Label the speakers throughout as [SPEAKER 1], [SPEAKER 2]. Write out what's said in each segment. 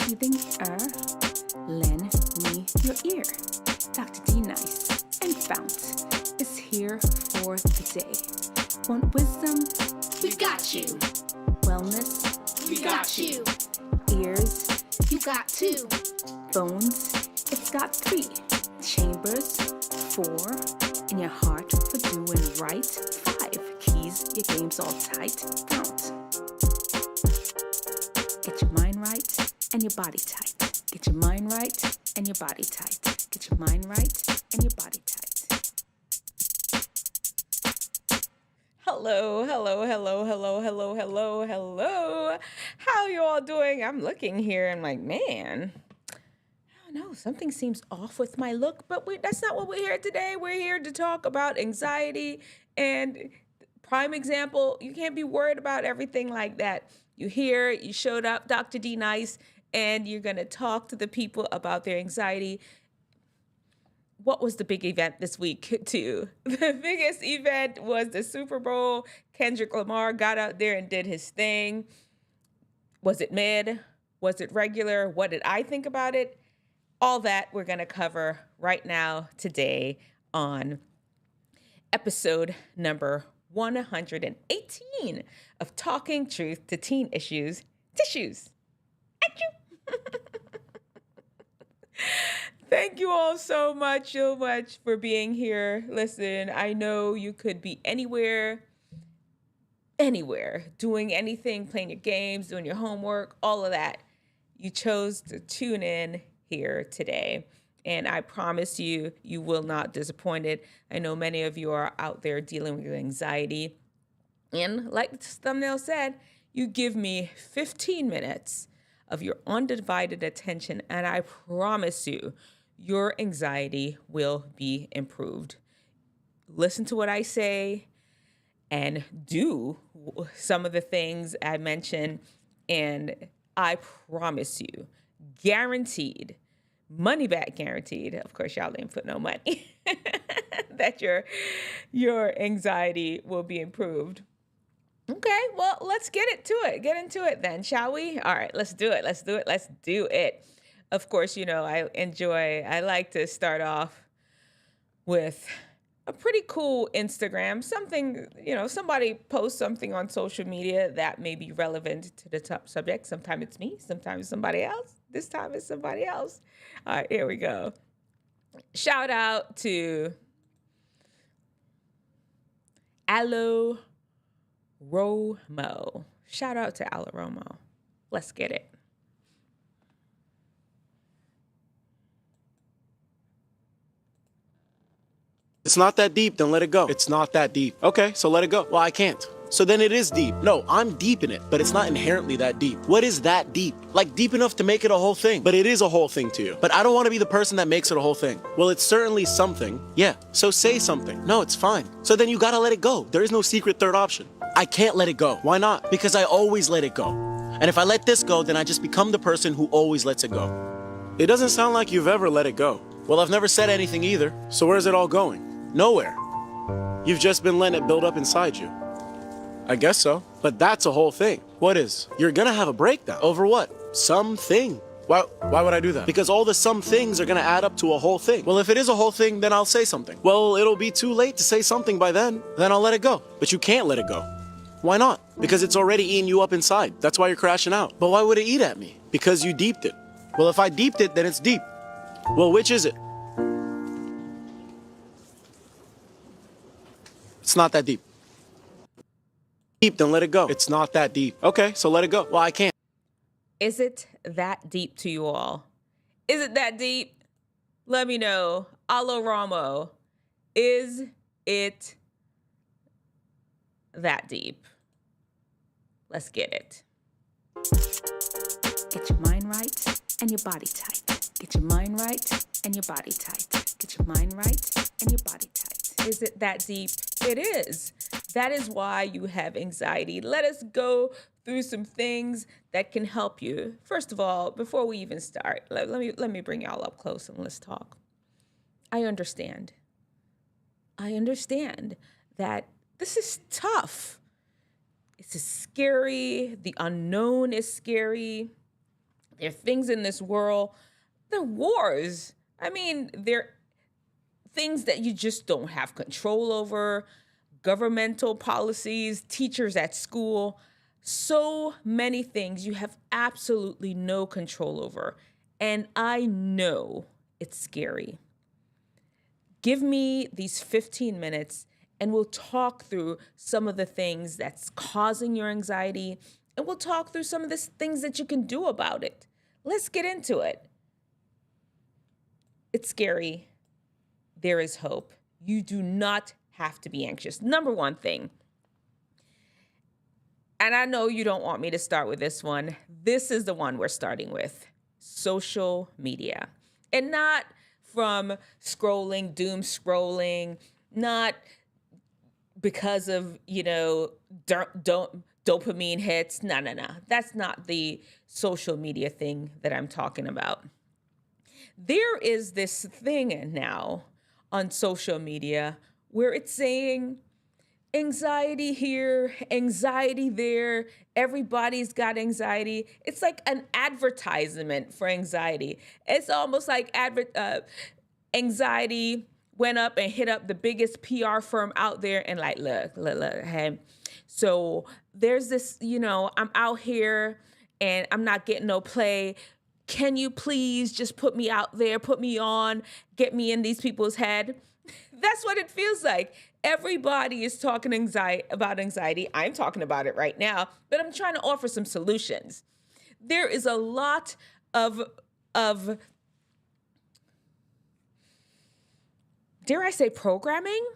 [SPEAKER 1] breathing air, lend me your ear. Dr. D Nice and FOUNT is here for the day. Want wisdom?
[SPEAKER 2] We got you.
[SPEAKER 1] Wellness?
[SPEAKER 2] We got you.
[SPEAKER 1] Ears?
[SPEAKER 2] You got two.
[SPEAKER 1] Bones? It's got 3. Chambers? 4. In your heart for doing right? 5. Keys, your game's all tight. FOUNT. Get your mind right and your body tight. Get your mind right and your body tight. Get your mind right and your body tight.
[SPEAKER 3] Hello. How you all doing? I'm looking here and like, man, I don't know. Something seems off with my look, but that's not what we're here today. We're here to talk about anxiety, and prime example, you can't be worried about everything like that. You showed up, Dr. D Nice, and you're going to talk to the people about their anxiety. What was the big event this week, too? The biggest event was the Super Bowl. Kendrick Lamar got out there and did his thing. Was it mid? Was it regular? What did I think about it? All that we're going to cover right now, today, on episode number 118 of Talking Truth to Teen Issues, Tissues. Achoo! Thank you all so much for being here. Listen, I know you could be anywhere, doing anything, playing your games, doing your homework, all of that. You chose to tune in here today, and I promise you, you will not be disappointed. I know many of you are out there dealing with anxiety, and like the thumbnail said, you give me 15 minutes of your undivided attention, and I promise you, your anxiety will be improved. Listen to what I say and do some of the things I mentioned, and I promise you, guaranteed, money back guaranteed, of course y'all didn't put no money, that your anxiety will be improved. Okay, well, let's get into it then, shall we? All right, let's do it. Of course, I like to start off with a pretty cool Instagram, something, somebody posts something on social media that may be relevant to the top subject. Sometimes it's me, sometimes it's somebody else. This time it's somebody else. All right, here we go. Shout out to Aloe Romo. Shout out to Aloe Romo. Let's get it.
[SPEAKER 4] It's not that deep, then let it go. It's not that deep. Okay, so let it go. Well, I can't. So then it is deep. No, I'm deep in it, but it's not inherently that deep. What is that deep? Like deep enough to make it a whole thing. But it is a whole thing to you. But I don't want to be the person that makes it a whole thing. Well, it's certainly something. Yeah, so say something. No, it's fine. So then you gotta let it go. There is no secret third option. I can't let it go. Why not? Because I always let it go. And if I let this go, then I just become the person who always lets it go. It doesn't sound like you've ever let it go. Well, I've never said anything either. So where's it all going? Nowhere. You've just been letting it build up inside you. I guess so. But that's a whole thing. What is? You're gonna have a breakdown. Over what? Something. Why would I do that? Because all the some things are gonna add up to a whole thing. Well, if it is a whole thing, then I'll say something. Well, it'll be too late to say something by then. Then I'll let it go. But you can't let it go. Why not? Because it's already eating you up inside. That's why you're crashing out. But why would it eat at me? Because you deeped it. Well, if I deeped it, then it's deep. Well, which is it? It's not that deep. Deep, then let it go. It's not that deep. Okay, so let it go. Well, I can't.
[SPEAKER 3] Is it that deep to you all? Is it that deep? Let me know. Aloe Romo, is it that deep? Let's get it.
[SPEAKER 1] Get your mind right and your body tight. Get your mind right and your body tight. Get your mind right and your body tight.
[SPEAKER 3] Is it that deep? It is. That is why you have anxiety. Let us go through some things that can help you. First of all, before we even start, let me bring y'all up close and let's talk. I understand that this is tough. It's scary. The unknown is scary. There are things in this world, they're wars. I mean, they're things that you just don't have control over, governmental policies, teachers at school, so many things you have absolutely no control over. And I know it's scary. Give me these 15 minutes and we'll talk through some of the things that's causing your anxiety, and we'll talk through some of the things that you can do about it. Let's get into it. It's scary. There is hope. You do not have to be anxious. Number one thing, and I know you don't want me to start with this one. This is the one we're starting with: social media. And not from scrolling, doom scrolling, not because of, dopamine hits. No. That's not the social media thing that I'm talking about. There is this thing now on social media where it's saying anxiety here, anxiety there, everybody's got anxiety. It's like an advertisement for anxiety. It's almost like anxiety went up and hit up the biggest PR firm out there and like, look, hey. So there's this, I'm out here and I'm not getting no play. Can you please just put me out there, put me on, get me in these people's head? That's what it feels like. Everybody is talking about anxiety. I'm talking about it right now, but I'm trying to offer some solutions. There is a lot of dare I say, programming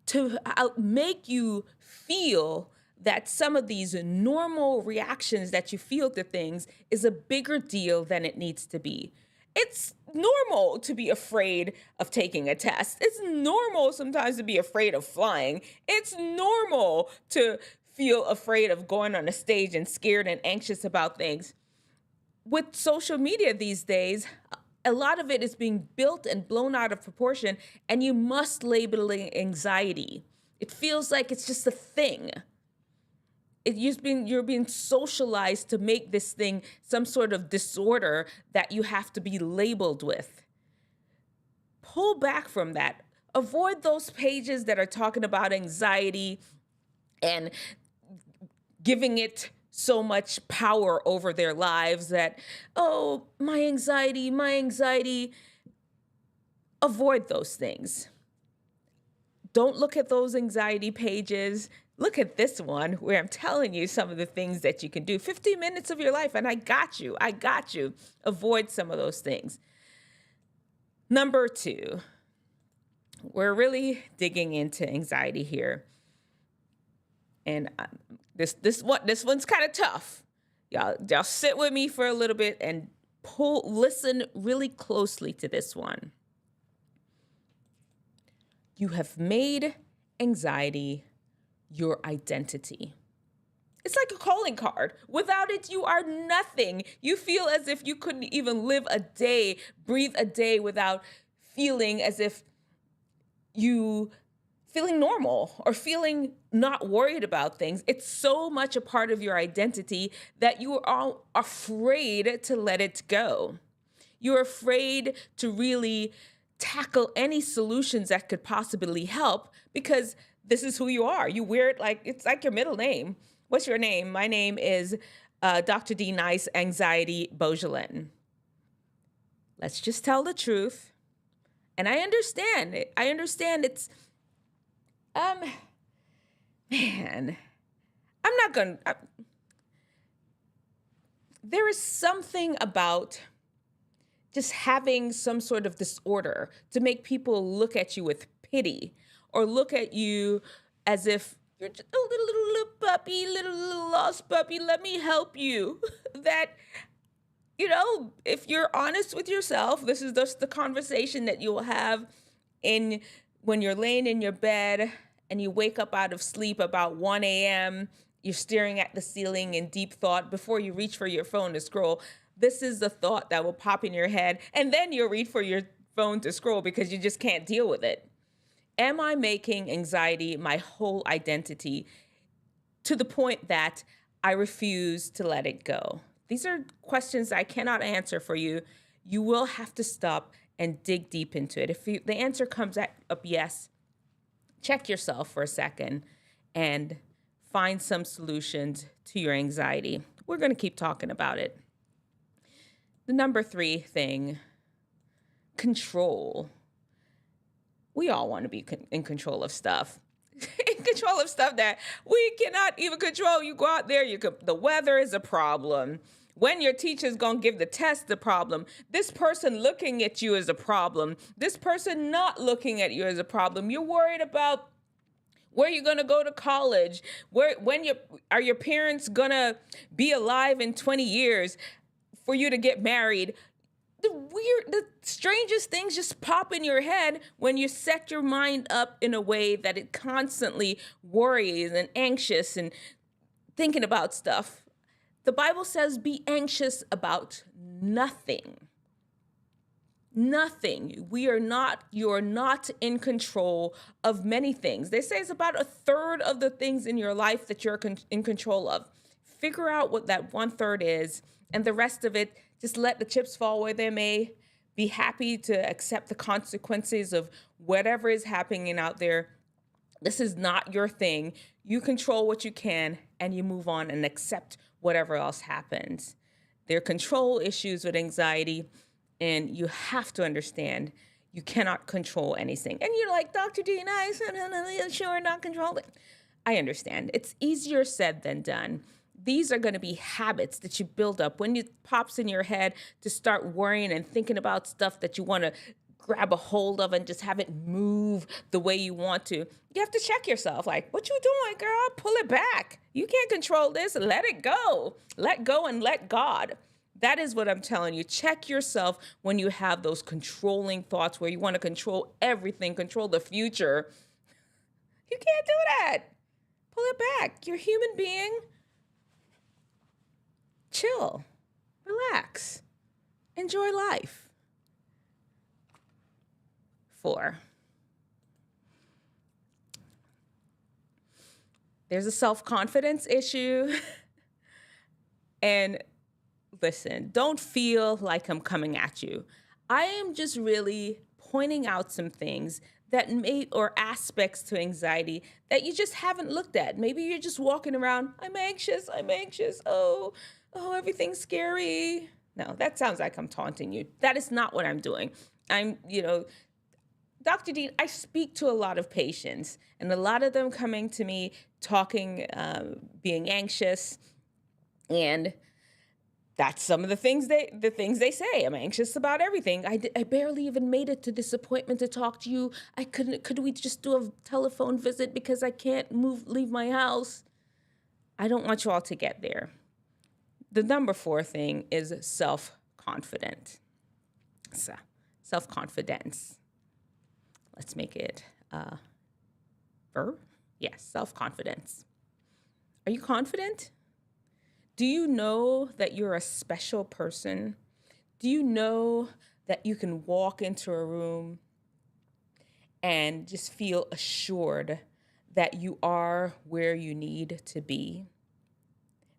[SPEAKER 3] to make you feel that some of these normal reactions that you feel to things is a bigger deal than it needs to be. It's normal to be afraid of taking a test. It's normal sometimes to be afraid of flying. It's normal to feel afraid of going on a stage and scared and anxious about things. With social media these days, a lot of it is being built and blown out of proportion, and you must label it anxiety. It feels like it's just a thing. You're being socialized to make this thing some sort of disorder that you have to be labeled with. Pull back from that. Avoid those pages that are talking about anxiety and giving it so much power over their lives that, oh, my anxiety. Avoid those things. Don't look at those anxiety pages. Look at this one where I'm telling you some of the things that you can do. 15 minutes of your life, and I got you. Avoid some of those things. Number 2, we're really digging into anxiety here. And this one's kind of tough. Y'all sit with me for a little bit and listen really closely to this one. You have made anxiety your identity. It's like a calling card. Without it, you are nothing. You feel as if you couldn't even live a day, breathe a day without feeling as if you feeling normal or feeling not worried about things. It's so much a part of your identity that you are all afraid to let it go. You're afraid to really tackle any solutions that could possibly help because this is who you are. You wear it like it's like your middle name. What's your name? My name is Dr. D. Nice Anxiety Beaujolin. Let's just tell the truth. And I understand it. I understand it's man, I'm not going to, there is something about just having some sort of disorder to make people look at you with pity or look at you as if you're just a little puppy, little lost puppy, let me help you. That, if you're honest with yourself, this is just the conversation that you will have when you're laying in your bed and you wake up out of sleep about 1 a.m., you're staring at the ceiling in deep thought before you reach for your phone to scroll. This is the thought that will pop in your head, and then you'll reach for your phone to scroll because you just can't deal with it. Am I making anxiety my whole identity to the point that I refuse to let it go? These are questions I cannot answer for you. You will have to stop and dig deep into it. If the answer comes up yes, check yourself for a second and find some solutions to your anxiety. We're going to keep talking about it. The number 3 thing, control. We all want to be in control of stuff. In control of stuff that we cannot even control. You go out there, the weather is a problem. When your teacher's going to give the test, the problem. This person looking at you is a problem. This person not looking at you is a problem. You're worried about where you're going to go to college. Are your parents going to be alive in 20 years for you to get married? The strangest things just pop in your head when you set your mind up in a way that it constantly worries and anxious and thinking about stuff. The Bible says be anxious about nothing. Nothing. You're not in control of many things. They say it's about 1/3 of the things in your life that you're in control of. Figure out what that 1/3 is, and the rest of it, just let the chips fall where they may. Be happy to accept the consequences of whatever is happening out there. This is not your thing. You control what you can, and you move on and accept whatever else happens. There are control issues with anxiety, and you have to understand you cannot control anything. And you're like, Dr. Dean, I'm sure not control it. I understand. It's easier said than done. These are going to be habits that you build up when it pops in your head to start worrying and thinking about stuff that you want to grab a hold of and just have it move the way you want to. You have to check yourself, like, what you doing, girl? Pull it back. You can't control this. Let it go. Let go and let God. That is what I'm telling you. Check yourself when you have those controlling thoughts where you want to control everything, control the future. You can't do that. Pull it back. You're a human being. Chill. Relax. Enjoy life. 4. There's a self-confidence issue. And listen, don't feel like I'm coming at you. I am just really pointing out some things that or aspects to anxiety that you just haven't looked at. Maybe you're just walking around, I'm anxious. Oh, everything's scary. No, that sounds like I'm taunting you. That is not what I'm doing. Dr. Dean, I speak to a lot of patients, and a lot of them coming to me talking, being anxious, and that's some of the things they say. I'm anxious about everything. I barely even made it to this appointment to talk to you. Could we just do a telephone visit because I can't leave my house? I don't want you all to get there. The number 4 thing is self-confidence. Self-confidence. Let's make it a verb. Yes, self-confidence. Are you confident? Do you know that you're a special person? Do you know that you can walk into a room and just feel assured that you are where you need to be?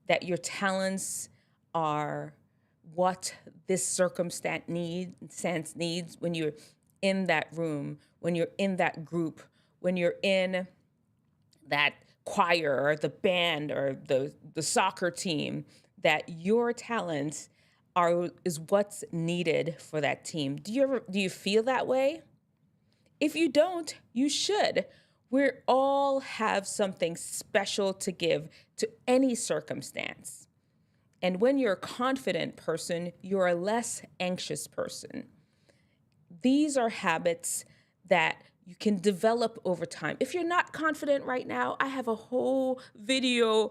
[SPEAKER 3] That your talents are what this circumstance needs when you're in that room, when you're in that group, when you're in that choir or the band or the soccer team, that your talents is what's needed for that team. Do you feel that way? If you don't, you should. We all have something special to give to any circumstance. And when you're a confident person, you're a less anxious person. These are habits that you can develop over time. If you're not confident right now, I have a whole video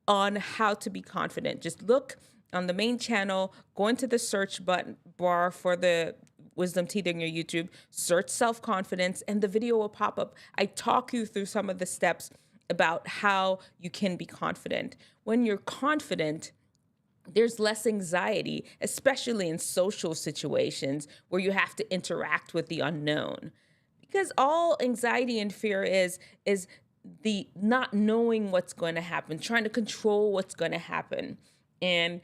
[SPEAKER 3] on how to be confident. Just look on the main channel, go into the search bar for the Wisdomteethinger YouTube, search self-confidence, and the video will pop up. I talk you through some of the steps about how you can be confident. When you're confident, there's less anxiety, especially in social situations where you have to interact with the unknown. Because all anxiety and fear is the not knowing what's going to happen, trying to control what's going to happen. And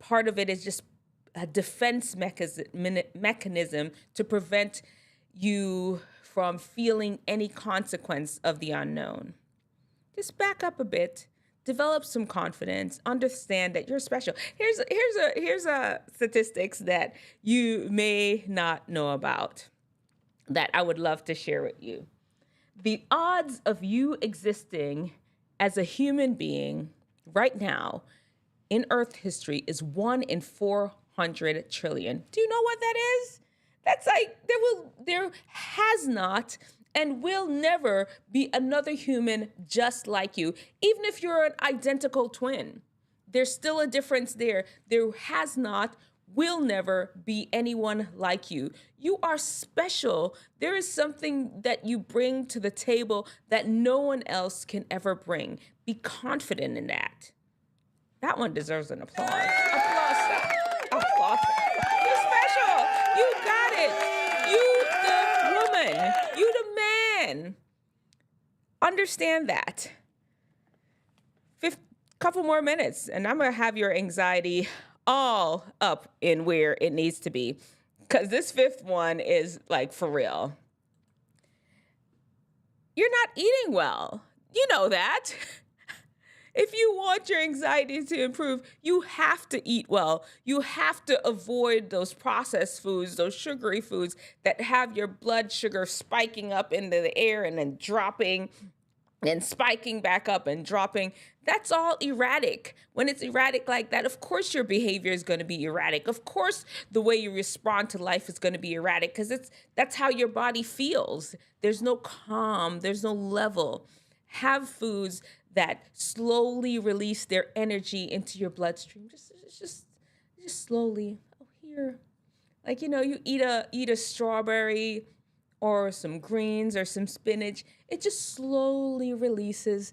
[SPEAKER 3] part of it is just a defense mechanism to prevent you from feeling any consequence of the unknown. Just back up a bit, develop some confidence, understand that you're special. Here's a statistics that you may not know about that I would love to share with you. The odds of you existing as a human being right now in Earth history is 1 in 400 trillion. Do you know what that is? That's like there has not and will never be another human just like you. Even if you're an identical twin, there's still a difference there. There has not, will never be anyone like you. You are special. There is something that you bring to the table that no one else can ever bring. Be confident in that. That one deserves an applause. Applause that. Applause that. You're special. You got it. You the woman. You the man. Understand that. Couple more minutes, and I'm going to have your anxiety all up in where it needs to be, because this fifth one is like for real. You're not eating well. You know that. If you want your anxiety to improve, you have to eat well. You have to avoid those processed foods, those sugary foods that have your blood sugar spiking up into the air and then dropping and spiking back up and dropping. That's all erratic. When it's erratic like that, of course your behavior is going to be erratic. Of course the way you respond to life is going to be erratic, because that's how your body feels. There's no calm, there's no level. Have foods that slowly release their energy into your bloodstream. Just slowly. Oh, here. Like, you eat a strawberry or some greens or some spinach. It just slowly releases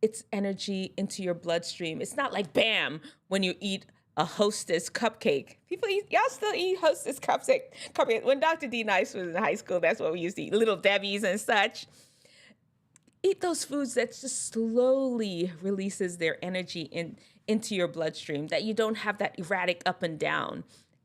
[SPEAKER 3] its energy into your bloodstream. It's not like bam when you eat a Hostess cupcake. Y'all still eat Hostess cupcake. When Dr. D. Nice was in high school, that's what we used to eat, Little Debbie's and such. Eat those foods that just slowly releases their energy into your bloodstream, that you don't have that erratic up and down.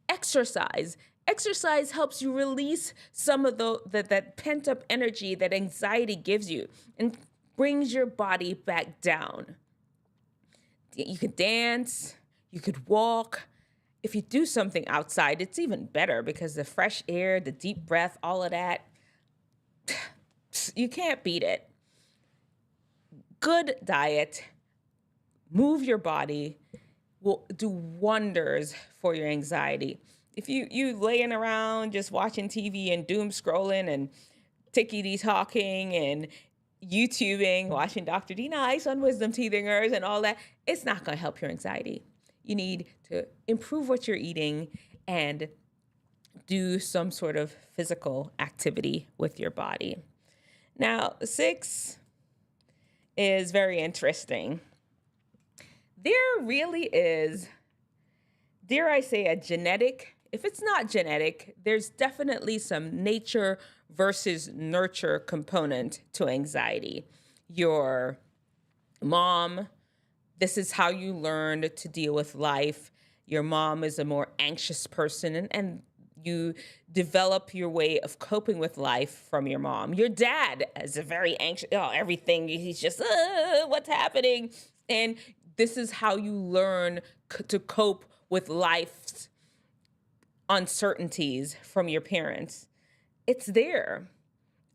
[SPEAKER 3] Exercise. Exercise helps you release some of that pent-up energy that anxiety gives you and brings your body back down. You could dance, you could walk. If you do something outside, it's even better, because the fresh air, the deep breath, all of that, you can't beat it. Good diet, move your body, will do wonders for your anxiety. If you laying around just watching TV and doom scrolling and tickety talking and YouTubing, watching Dr. D. Nice on Wisdomteethingers and all that, it's not going to help your anxiety. You need to improve what you're eating and do some sort of physical activity with your body. Now, 6 is very interesting. There really is, dare I say, a genetic, if it's not genetic, there's definitely some nature versus nurture component to anxiety. Your mom, this is how you learned to deal with life. Your mom is a more anxious person, and you develop your way of coping with life from your mom. Your dad is a very anxious, everything, he's just, what's happening? And this is how you learn to cope with life's uncertainties from your parents. It's there.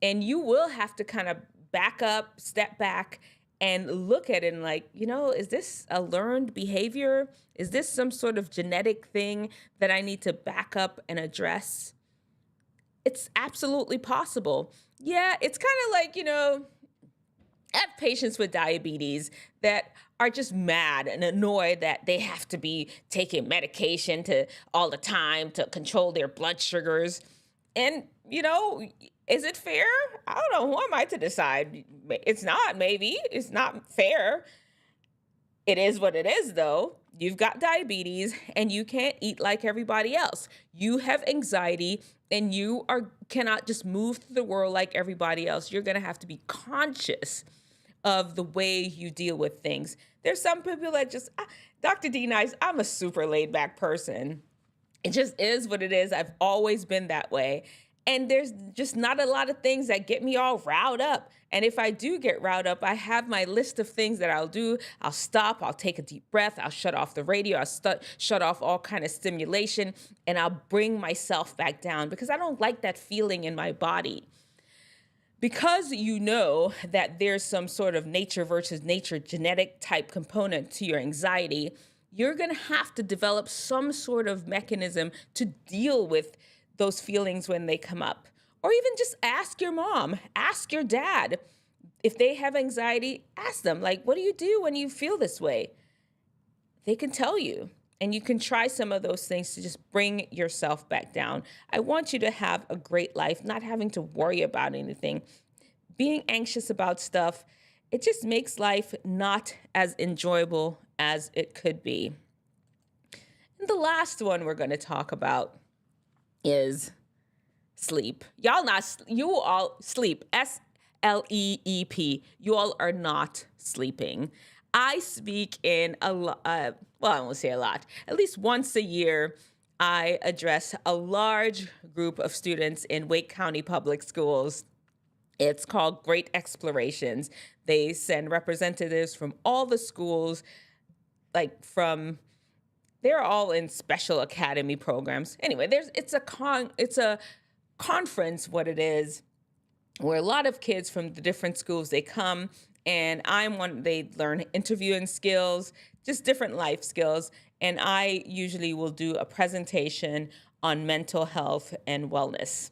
[SPEAKER 3] And you will have to kind of back up, step back, and look at it and like, is this a learned behavior? Is this some sort of genetic thing that I need to back up and address? It's absolutely possible. Yeah, it's kind of like, I have patients with diabetes that are just mad and annoyed that they have to be taking medication all the time to control their blood sugars. And, is it fair? I don't know. Who am I to decide? It's not, maybe. It's not fair. It is what it is, though. You've got diabetes and you can't eat like everybody else. You have anxiety and you cannot just move through the world like everybody else. You're going to have to be conscious of the way you deal with things. There's some people that just, Dr. D Nice, I'm a super laid back person. It just is what it is. I've always been that way. And there's just not a lot of things that get me all riled up. And if I do get riled up, I have my list of things that I'll do. I'll stop, I'll take a deep breath, I'll shut off the radio, I'll shut off all kind of stimulation, and I'll bring myself back down because I don't like that feeling in my body. Because you know that there's some sort of nature versus nature genetic type component to your anxiety, you're going to have to develop some sort of mechanism to deal with those feelings when they come up. Or even just ask your mom, ask your dad. If they have anxiety, ask them, like, what do you do when you feel this way? They can tell you. And you can try some of those things to just bring yourself back down. I want you to have a great life, not having to worry about anything. Being anxious about stuff, it just makes life not as enjoyable as it could be. And the last one we're going to talk about is sleep. You all sleep, S-L-E-E-P. You all are not sleeping. I speak in a lot, well, I won't say a lot. At least once a year, I address a large group of students in Wake County Public Schools. It's called Great Explorations. They send representatives from all the schools, they're all in special academy programs. Anyway, it's a conference, what it is, where a lot of kids from the different schools, they come, and they learn interviewing skills, just different life skills. And I usually will do a presentation on mental health and wellness.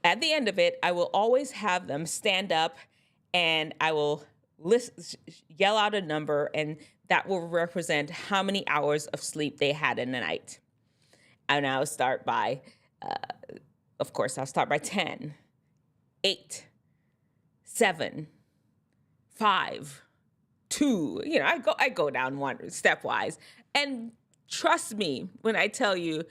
[SPEAKER 3] At the end of it, I will always have them stand up and I will yell out a number, and that will represent how many hours of sleep they had in the night. And I'll start by, I'll start by 10, 8, 7, 5, 2. I go down one stepwise. And trust me when I tell you,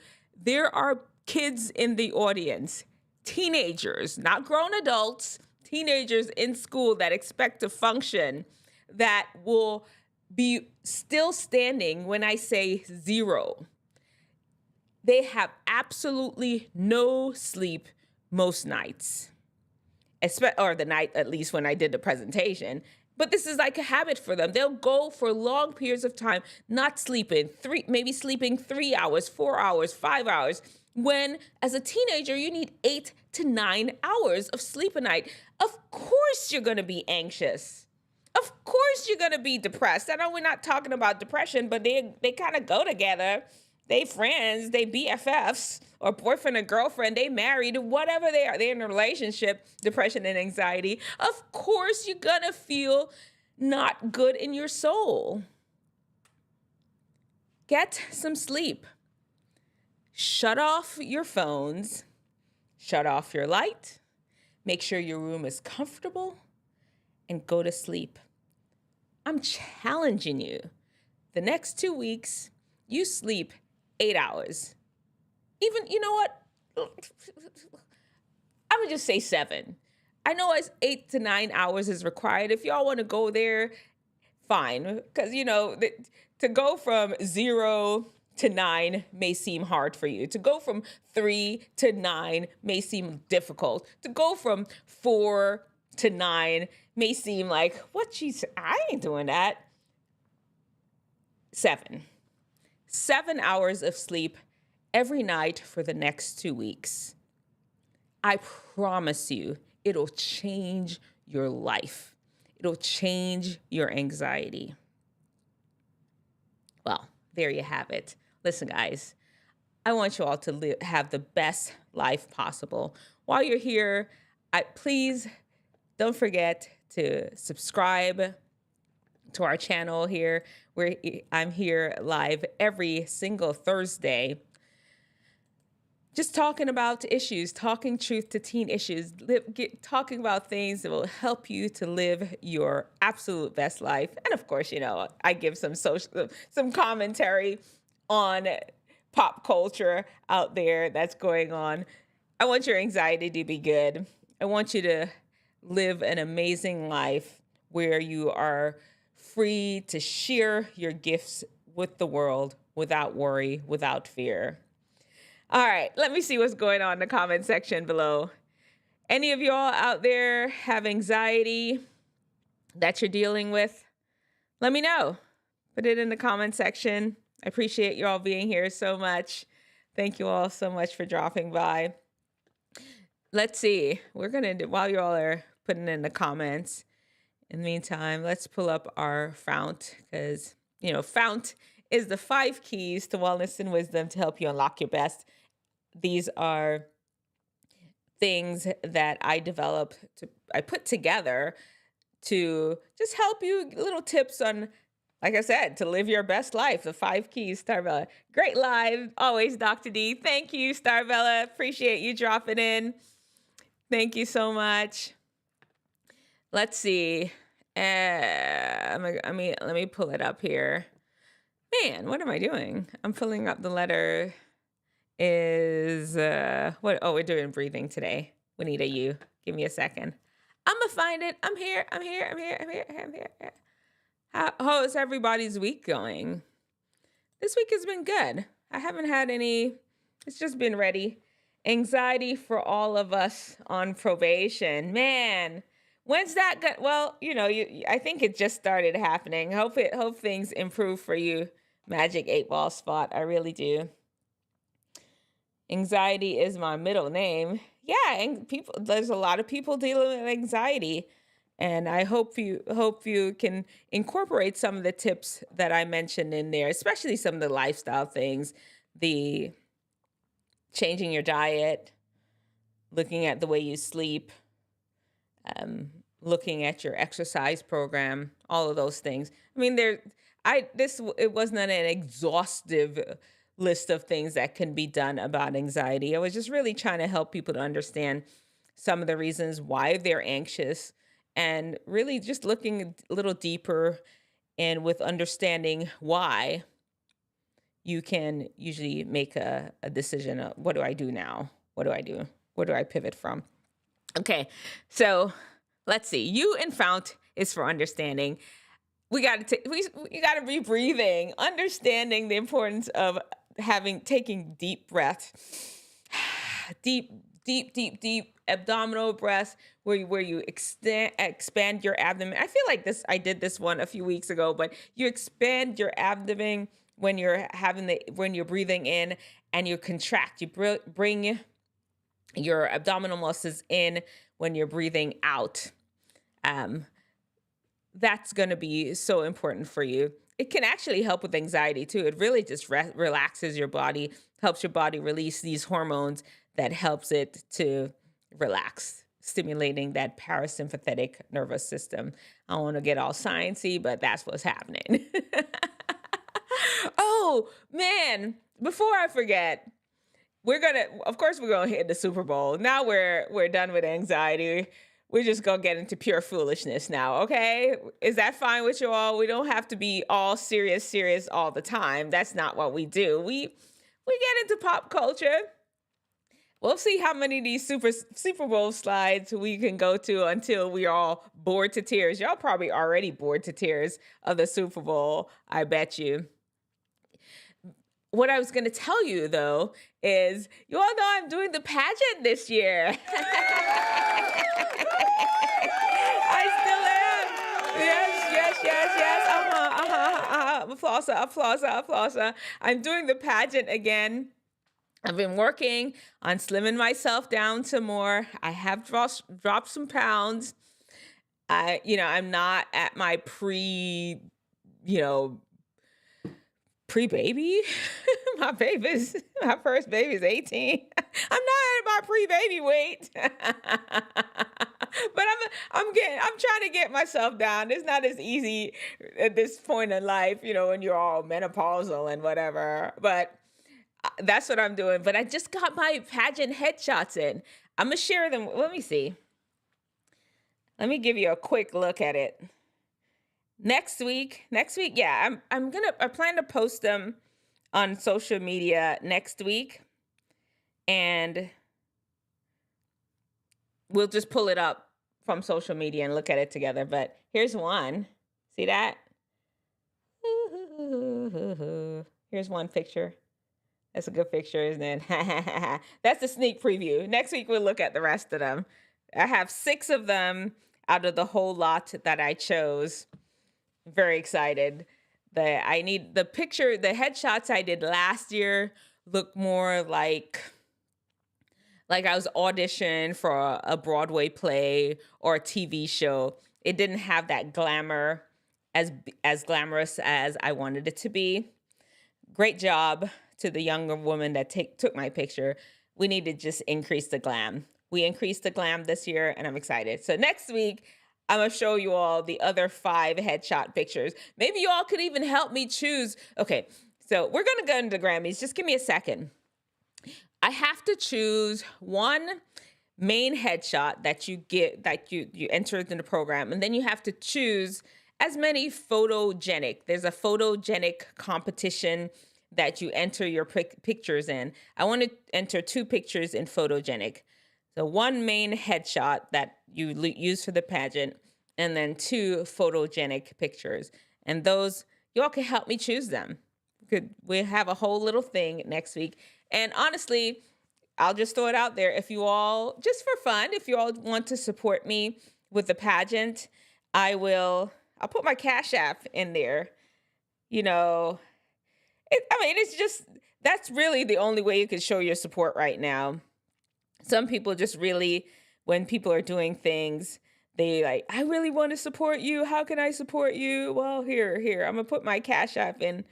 [SPEAKER 3] there are kids in the audience, teenagers, not grown adults, teenagers in school that expect to function, that will be still standing when I say 0. They have absolutely no sleep most nights, or the night at least when I did the presentation. But this is like a habit for them. They'll go for long periods of time not sleeping, maybe sleeping 3 hours, 4 hours, 5 hours, when as a teenager you need 8 to 9 hours of sleep a night. Of course you're going to be anxious. Of course you're going to be depressed. I know we're not talking about depression, but they kind of go together. They friends, they BFFs, or boyfriend or girlfriend, they married, whatever they are, they're in a relationship, depression and anxiety. Of course you're going to feel not good in your soul. Get some sleep. Shut off your phones. Shut off your light. Make sure your room is comfortable and go to sleep. I'm challenging you. The next 2 weeks, you sleep 8 hours. Even, you know what? I would just say 7. I know it's 8 to 9 hours is required. If y'all want to go there, fine. Because, to go from 0 to 9 may seem hard for you. To go from 3 to 9 may seem difficult. To go from 4 to 9 may seem like, I ain't doing that. 7 hours of sleep every night for the next 2 weeks. I promise you, it'll change your life. It'll change your anxiety. Well, there you have it. Listen, guys, I want you all to have the best life possible. While you're here, please don't forget to subscribe to our channel here, where I'm here live every single Thursday, just talking about issues, talking truth to teen issues, talking about things that will help you to live your absolute best life. And of course, I give some commentary on pop culture out there that's going on. I want your anxiety to be good. I want you to live an amazing life where you are free to share your gifts with the world without worry, without fear. All right, let me see what's going on in the comment section below. Any of y'all out there have anxiety that you're dealing with? Let me know. Put it in the comment section. I appreciate you all being here so much. Thank you all so much for dropping by. Let's see. We're going to do, while you all are putting in the comments, in the meantime, let's pull up our FOUNT, because, FOUNT is the 5 keys to wellness and wisdom to help you unlock your best. These are things that I put together to just help you, little tips on, like I said, to live your best life. The 5 keys, Starbella. Great live, always, Dr. D. Thank you, Starbella. Appreciate you dropping in. Thank you so much. Let's see. Let me pull it up here. Man, what am I doing? I'm filling up the letter. What? Oh, we're doing breathing today. We need a U. Give me a second. I'm gonna find it. I'm here. How is everybody's week going? This week has been good. I haven't had any. It's just been ready. Anxiety for all of us on probation. Man, when's that good? Well, I think it just started happening. Hope things improve for you, Magic 8-Ball Spot. I really do. Anxiety is my middle name. Yeah, and there's a lot of people dealing with anxiety, and I hope you can incorporate some of the tips that I mentioned in there, especially some of the lifestyle things, the changing your diet, looking at the way you sleep, looking at your exercise program, all of those things. I mean, it wasn't an exhaustive list of things that can be done about anxiety. I was just really trying to help people to understand some of the reasons why they're anxious, and really just looking a little deeper, and with understanding why, you can usually make a decision of, what do I do now? What do I do? Where do I pivot from? Okay, so let's see. U in FOUNT is for understanding. You got to be breathing, understanding the importance of taking deep breaths, deep abdominal breaths, where you expand your abdomen. I feel like I did this one a few weeks ago, but you expand your abdomen when you're breathing in, and you contract. You bring your abdominal muscles in when you're breathing out. That's going to be so important for you. It can actually help with anxiety too. It really just relaxes your body, helps your body release these hormones that helps it to relax, stimulating that parasympathetic nervous system. I don't want to get all sciencey, but that's what's happening. Oh man, before I forget, we're gonna hit the Super Bowl. Now we're done with anxiety. We're just gonna get into pure foolishness now, okay? Is that fine with you all? We don't have to be all serious all the time. That's not what we do. We get into pop culture. We'll see how many of these Super Bowl slides we can go to until we are all bored to tears. Y'all probably already bored to tears of the Super Bowl, I bet you. What I was going to tell you, though, is you all know I'm doing the pageant this year. I still am. Yes. Applause. I'm doing the pageant again. I've been working on slimming myself down some more. I have dropped some pounds. I'm not at my pre-baby. My first baby is 18. I'm not at my pre-baby weight. But I'm trying to get myself down. It's not as easy at this point in life, when you're all menopausal and whatever. But that's what I'm doing. But I just got my pageant headshots in. I'm going to share them. Let me see. Let me give you a quick look at it. Next week, yeah, I plan to post them on social media next week, and we'll just pull it up from social media and look at it together. But here's one. See that? Here's one picture. That's a good picture, isn't it? That's a sneak preview. Next week, we'll look at the rest of them. I have 6 of them out of the whole lot that I chose. Very excited. I need the picture, the headshots I did last year look more like I was auditioned for a Broadway play or a TV show. It didn't have that glamour, as glamorous as I wanted it to be. Great job to the younger woman that took my picture. We need to just increase the glam. We increased the glam this year, and I'm excited. So next week, I'm going to show you all the other 5 headshot pictures. Maybe you all could even help me choose. Okay, so we're going to go into the Grammys. Just give me a second. I have to choose one main headshot that you get, that you enter in the program, and then you have to choose as many photogenic. There's a photogenic competition that you enter your pictures in. I want to enter 2 pictures in photogenic. So one main headshot that you use for the pageant, and then 2 photogenic pictures. And those, y'all can help me choose them. We'll have a whole little thing next week. And honestly, I'll just throw it out there. If you all, just for fun, if you all want to support me with the pageant, I'll put my Cash App in there. You know, it's just, that's really the only way you can show your support right now. Some people just really, when people are doing things, they like, I really want to support you. How can I support you? Well, here, I'm going to put my Cash App in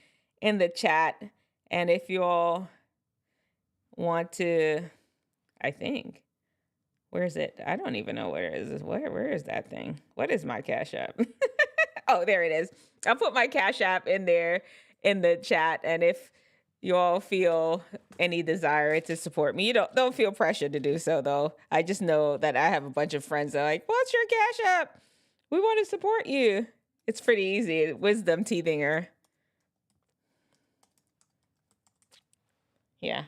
[SPEAKER 3] the chat. And if you all want to, I think, where is it? I don't even know where it is. Where is that thing? What is my Cash App? Oh, there it is. I'll put my Cash App in there in the chat. And if you all feel any desire to support me, you don't feel pressure to do so, though. I just know that I have a bunch of friends that are like, what's your Cash App? We want to support you. It's pretty easy. Wisdomteethinger. Yeah.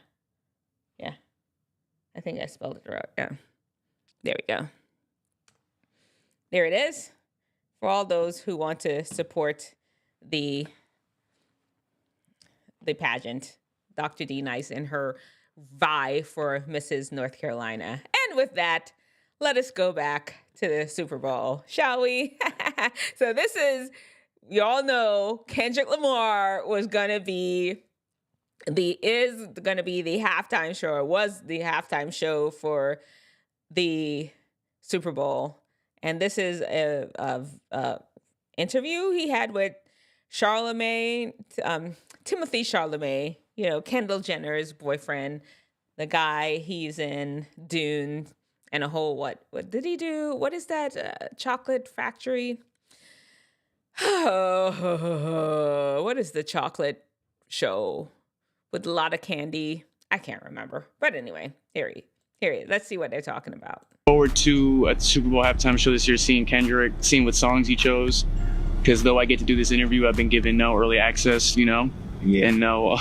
[SPEAKER 3] I think I spelled it right. Yeah. There we go. There it is. For all those who want to support the pageant, Dr. D Nice and her vie for Mrs. North Carolina. And with that, let us go back to the Super Bowl, shall we? So this is, you all know, Kendrick Lamar was going to be the halftime show, or was the halftime show for the Super Bowl. And this is a interview he had with Timothy Chalamet, you know, Kendall Jenner's boyfriend, the guy, he's in Dune and a whole, what did he do? What is that? Chocolate Factory? Oh, what is the chocolate show with a lot of candy? I can't remember. But anyway, here he is. Let's see what they're talking about.
[SPEAKER 5] Forward to a Super Bowl halftime show this year, seeing Kendrick, seeing what songs he chose. Because though I get to do this interview, I've been given no early access, you know? Yeah. And no...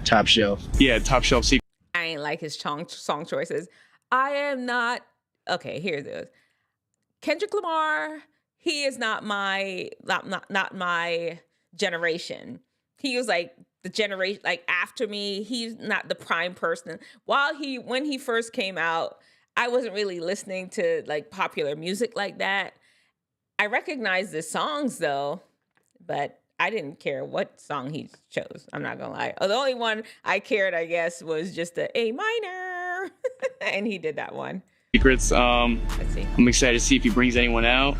[SPEAKER 6] top shelf.
[SPEAKER 5] Yeah, top shelf seat.
[SPEAKER 3] I ain't like his song choices. I am not... Okay, here it is. Kendrick Lamar, he is not my generation. He was like the generation, like after me, he's not the prime person. When he first came out, I wasn't really listening to like popular music like that. I recognized the songs though, but I didn't care what song he chose. I'm not gonna lie. The only one I cared, I guess, was just the A minor, and he did that one.
[SPEAKER 5] Secrets.
[SPEAKER 3] Let's see.
[SPEAKER 5] I'm excited to see if he brings anyone out,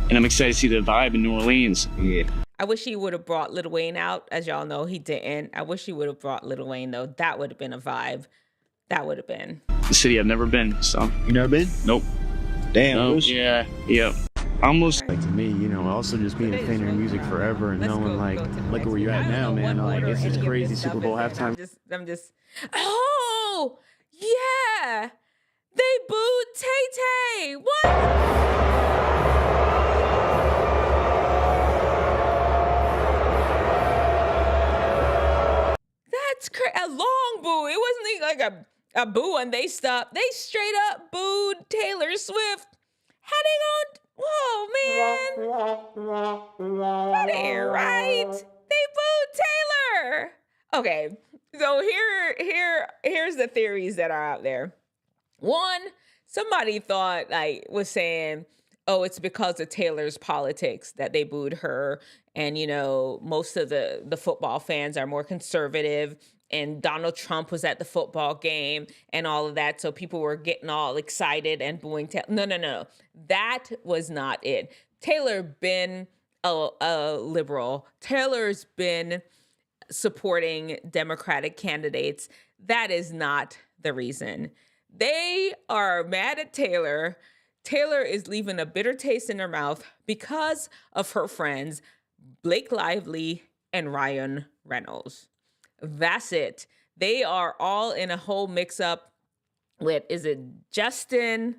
[SPEAKER 5] and I'm excited to see the vibe in New Orleans.
[SPEAKER 6] Yeah.
[SPEAKER 3] I wish he would have brought Lil Wayne out. As y'all know, he didn't. I wish he would have brought Lil Wayne though. That would have been a vibe. That would have been.
[SPEAKER 5] The city I've never been. So.
[SPEAKER 6] You never been?
[SPEAKER 5] Nope.
[SPEAKER 6] Damn.
[SPEAKER 5] No. Yeah. Yep. Almost.
[SPEAKER 7] Like to me, you know, also just being a fan of your music forever and knowing like, look where you're at now, man. Like, it's just crazy Super Bowl halftime.
[SPEAKER 3] I'm just. Oh yeah, they booed Tay-Tay. What? That's crazy. A long boo. It wasn't like a boo and they stopped. They straight up booed Taylor Swift. How they gonna? Whoa, man, that ain't right. They booed Taylor. Okay, so here's the theories that are out there. One, somebody thought was saying, oh, it's because of Taylor's politics that they booed her. And, most of the football fans are more conservative, and Donald Trump was at the football game and all of that. So people were getting all excited and booing Taylor. No. That was not it. Taylor been a liberal. Taylor's been supporting Democratic candidates. That is not the reason. They are mad at Taylor. Taylor is leaving a bitter taste in her mouth because of her friends, Blake Lively and Ryan Reynolds. That's it. They are all in a whole mix-up with, is it Justin?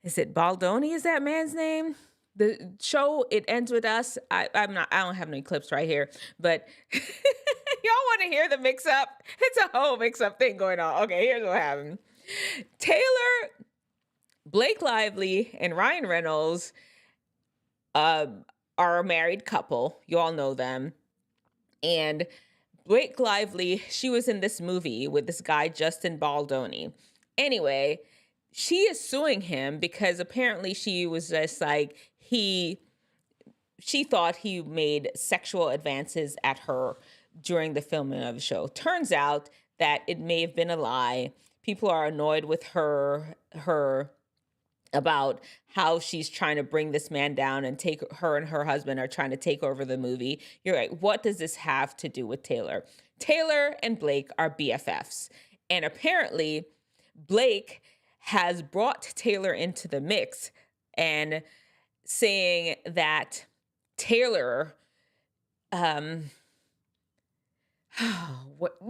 [SPEAKER 3] Is it Baldoni? Is that man's name? The show, It Ends With Us. I don't have any clips right here, but y'all want to hear the mix-up? It's a whole mix-up thing going on. Okay, here's what happened. Taylor, Blake Lively, and Ryan Reynolds are a married couple. You all know them. And Blake Lively, she was in this movie with this guy, Justin Baldoni. Anyway, she is suing him because apparently she was just she thought he made sexual advances at her during the filming of the show. Turns out that it may have been a lie. People are annoyed with her about how she's trying to bring this man down and her and her husband are trying to take over the movie. You're right. What does this have to do with Taylor? Taylor and Blake are BFFs. And apparently Blake has brought Taylor into the mix and saying that Taylor,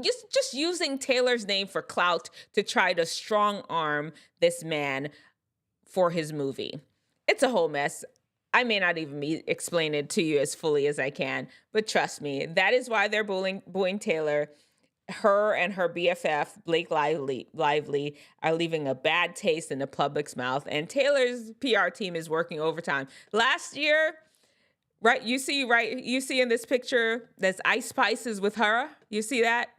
[SPEAKER 3] just using Taylor's name for clout to try to strong arm this man for his movie. It's a whole mess. I may not even explain it to you as fully as I can, but trust me, that is why they're booing Taylor. Her and her BFF, Blake Lively, are leaving a bad taste in the public's mouth, and Taylor's PR team is working overtime. Last year, you see in this picture, there's Ice Spice is with her. You see that?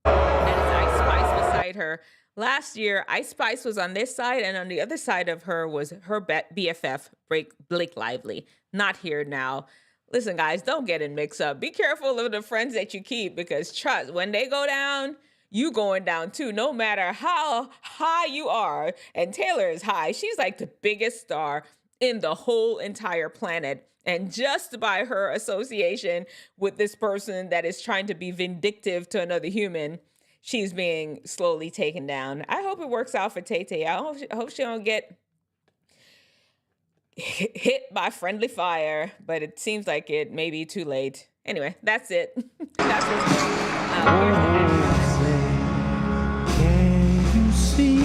[SPEAKER 3] And it's Ice Spice beside her. Last year, Ice Spice was on this side, and on the other side of her was her BFF, Blake Lively. Not here now. Listen, guys, don't get in mix up. Be careful of the friends that you keep, because trust, when they go down, you going down too, no matter how high you are. And Taylor is high. She's like the biggest star in the whole entire planet. And just by her association with this person that is trying to be vindictive to another human, she's being slowly taken down. I hope it works out for Tay-Tay. I hope she don't get hit by friendly fire, but it seems like it may be too late. Anyway, that's it. That's what's going on.
[SPEAKER 8] Can you see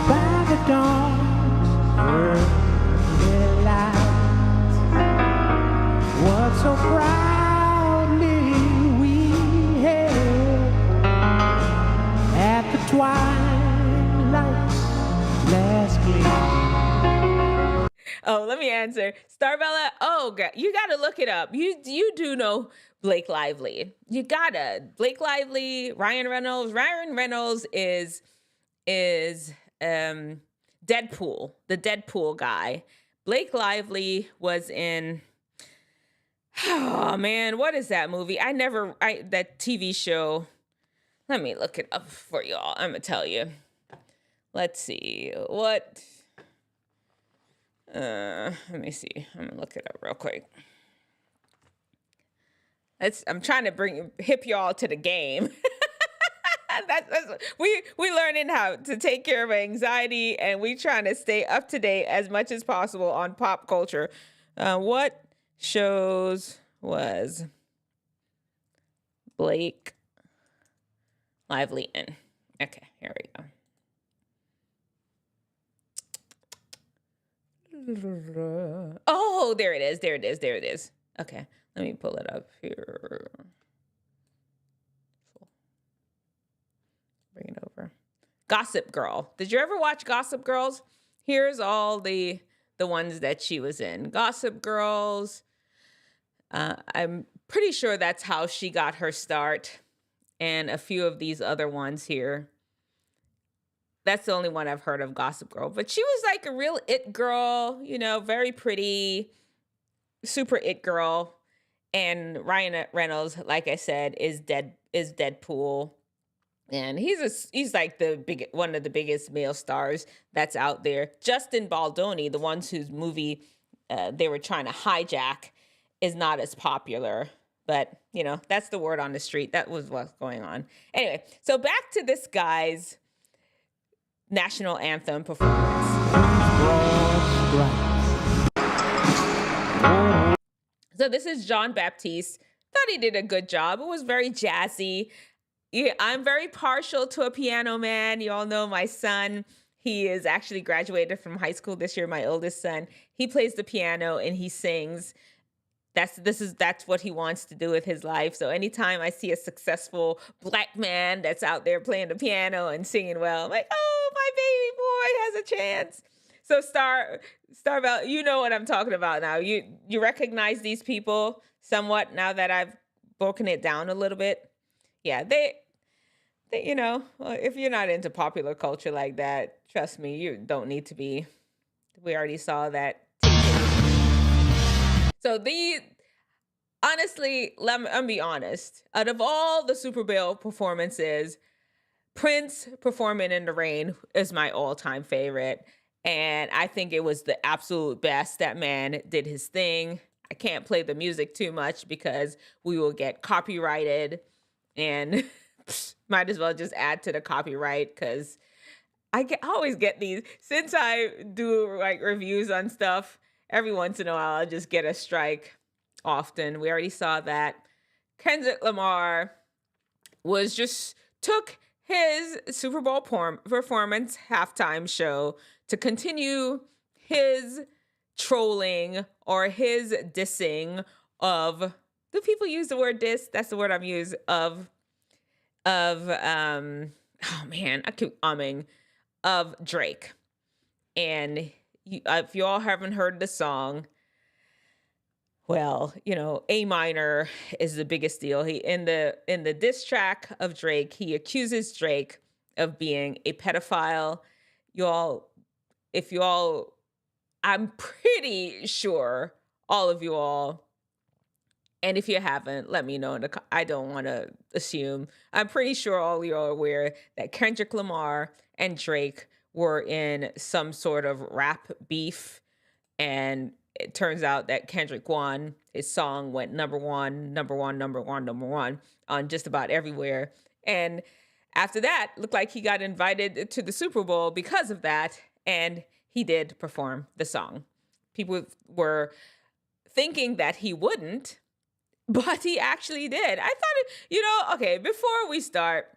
[SPEAKER 8] by the dawn's early light what so proudly we hailed at the twilight's last gleam?
[SPEAKER 3] Oh, let me answer. Starbella, oh, God, you got to look it up. You do know Blake Lively. You gotta. Blake Lively, Ryan Reynolds. Ryan Reynolds is Deadpool, the Deadpool guy. Blake Lively was in, oh man, what is that movie? That TV show. Let me look it up for y'all. I'm gonna tell you. Let's see what. Let me see. I'm gonna look it up real quick. I'm trying to hip y'all to the game. We learning how to take care of anxiety, and we trying to stay up to date as much as possible on pop culture. What shows was Blake Lively in? Okay, here we go. Oh, there it is. Okay, let me pull it up here. Bring it over. Gossip Girl. Did you ever watch Gossip Girls? here's all the ones that she was in. Gossip Girls. I'm pretty sure that's how she got her start. And a few of these other ones here. That's the only one I've heard of, Gossip Girl. But she was like a real it girl, you know, very pretty, super it girl. And Ryan Reynolds, like I said, is Deadpool. And he's like one of the biggest male stars that's out there. Justin Baldoni, the ones whose movie they were trying to hijack, is not as popular. But, you know, that's the word on the street. That was what's going on. Anyway, so back to this guy's national anthem performance. So this is Jean Baptiste. Thought he did a good job. It was very jazzy. Yeah, I'm very partial to a piano man. You all know my son. He is actually graduated from high school this year, my oldest son. He plays the piano and he sings. That's what he wants to do with his life. So anytime I see a successful Black man that's out there playing the piano and singing well, I'm like, oh, my baby boy has a chance. So Starbell, you know what I'm talking about now. You recognize these people somewhat now that I've broken it down a little bit. Yeah, they you know, if you're not into popular culture like that, trust me, you don't need to be. We already saw that. So honestly, I'm be honest. Out of all the Super Bowl performances, Prince performing in the rain is my all-time favorite. And I think it was the absolute best. That man did his thing. I can't play the music too much because we will get copyrighted. And might as well just add to the copyright because I always get these. Since I do like reviews on stuff, every once in a while I'll just get a strike often. We already saw that. Kendrick Lamar took his Super Bowl performance halftime show to continue his trolling or his dissing of, do people use the word diss? That's the word I'm using, oh man, I keep umming, of Drake. And if you all haven't heard the song, well, you know, A minor is the biggest deal. He in the diss track of Drake, he accuses Drake of being a pedophile. I'm pretty sure all of you all, and if you haven't, let me know. I don't want to assume. I'm pretty sure all of you are aware that Kendrick Lamar and Drake were in some sort of rap beef. And it turns out that Kendrick won. His song went number one on just about everywhere. And after that, looked like he got invited to the Super Bowl because of that. And he did perform the song. People were thinking that he wouldn't, but he actually did. I thought okay, before we start,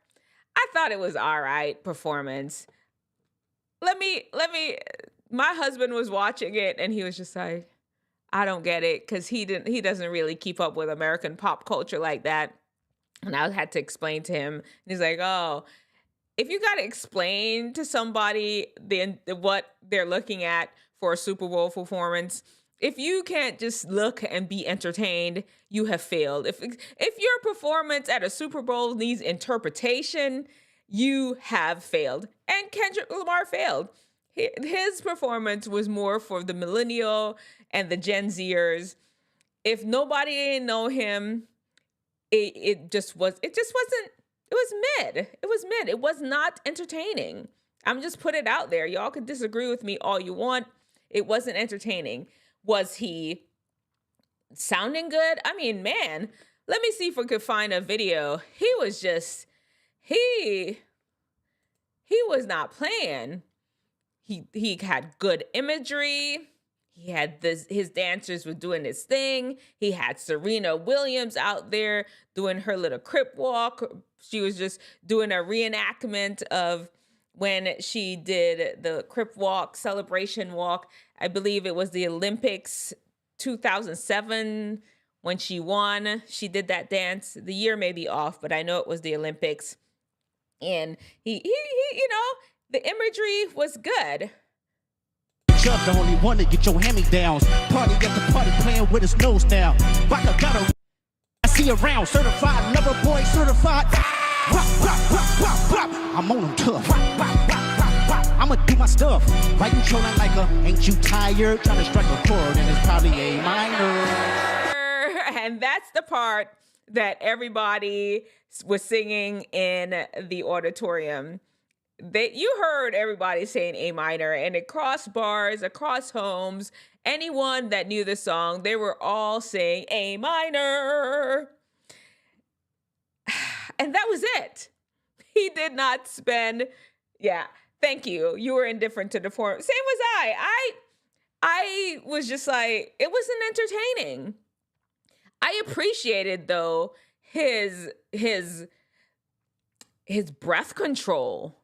[SPEAKER 3] I thought it was all right performance. My husband was watching it and he was just like, I don't get it, because he doesn't really keep up with American pop culture like that. And I had to explain to him. And he's like, oh, if you got to explain to somebody what they're looking at for a Super Bowl performance, if you can't just look and be entertained, you have failed. If your performance at a Super Bowl needs interpretation, you have failed. And Kendrick Lamar failed. His performance was more for the millennial and the Gen Zers. If nobody didn't know him, it was mid. It was mid. It was not entertaining. I'm just put it out there. Y'all could disagree with me all you want. It wasn't entertaining. Was he sounding good? I mean, man, let me see if we could find a video. He was not playing. He had good imagery. He had his dancers were doing his thing. He had Serena Williams out there doing her little crip walk. She was just doing a reenactment of when she did the crip walk, celebration walk. I believe it was the Olympics 2007 when she won. She did that dance. The year may be off, but I know it was the Olympics. And he the imagery was good.
[SPEAKER 9] Chubb, the only one to get your hand-me-downs. Party at the party, playing with his nose now. Vodka got a I see around, certified lover boy, certified. I'm on them tough. I'ma do my stuff. Why you trolling like a, ain't you tired? Trying to strike a chord and it's probably A minor.
[SPEAKER 3] And that's the part that everybody was singing in the auditorium. You heard everybody saying A minor, and across bars, across homes, anyone that knew the song, they were all saying A minor. And that was it. He did not spend, thank you. You were indifferent to the form. Same was I was just like, it wasn't entertaining. I appreciated, though, his breath control.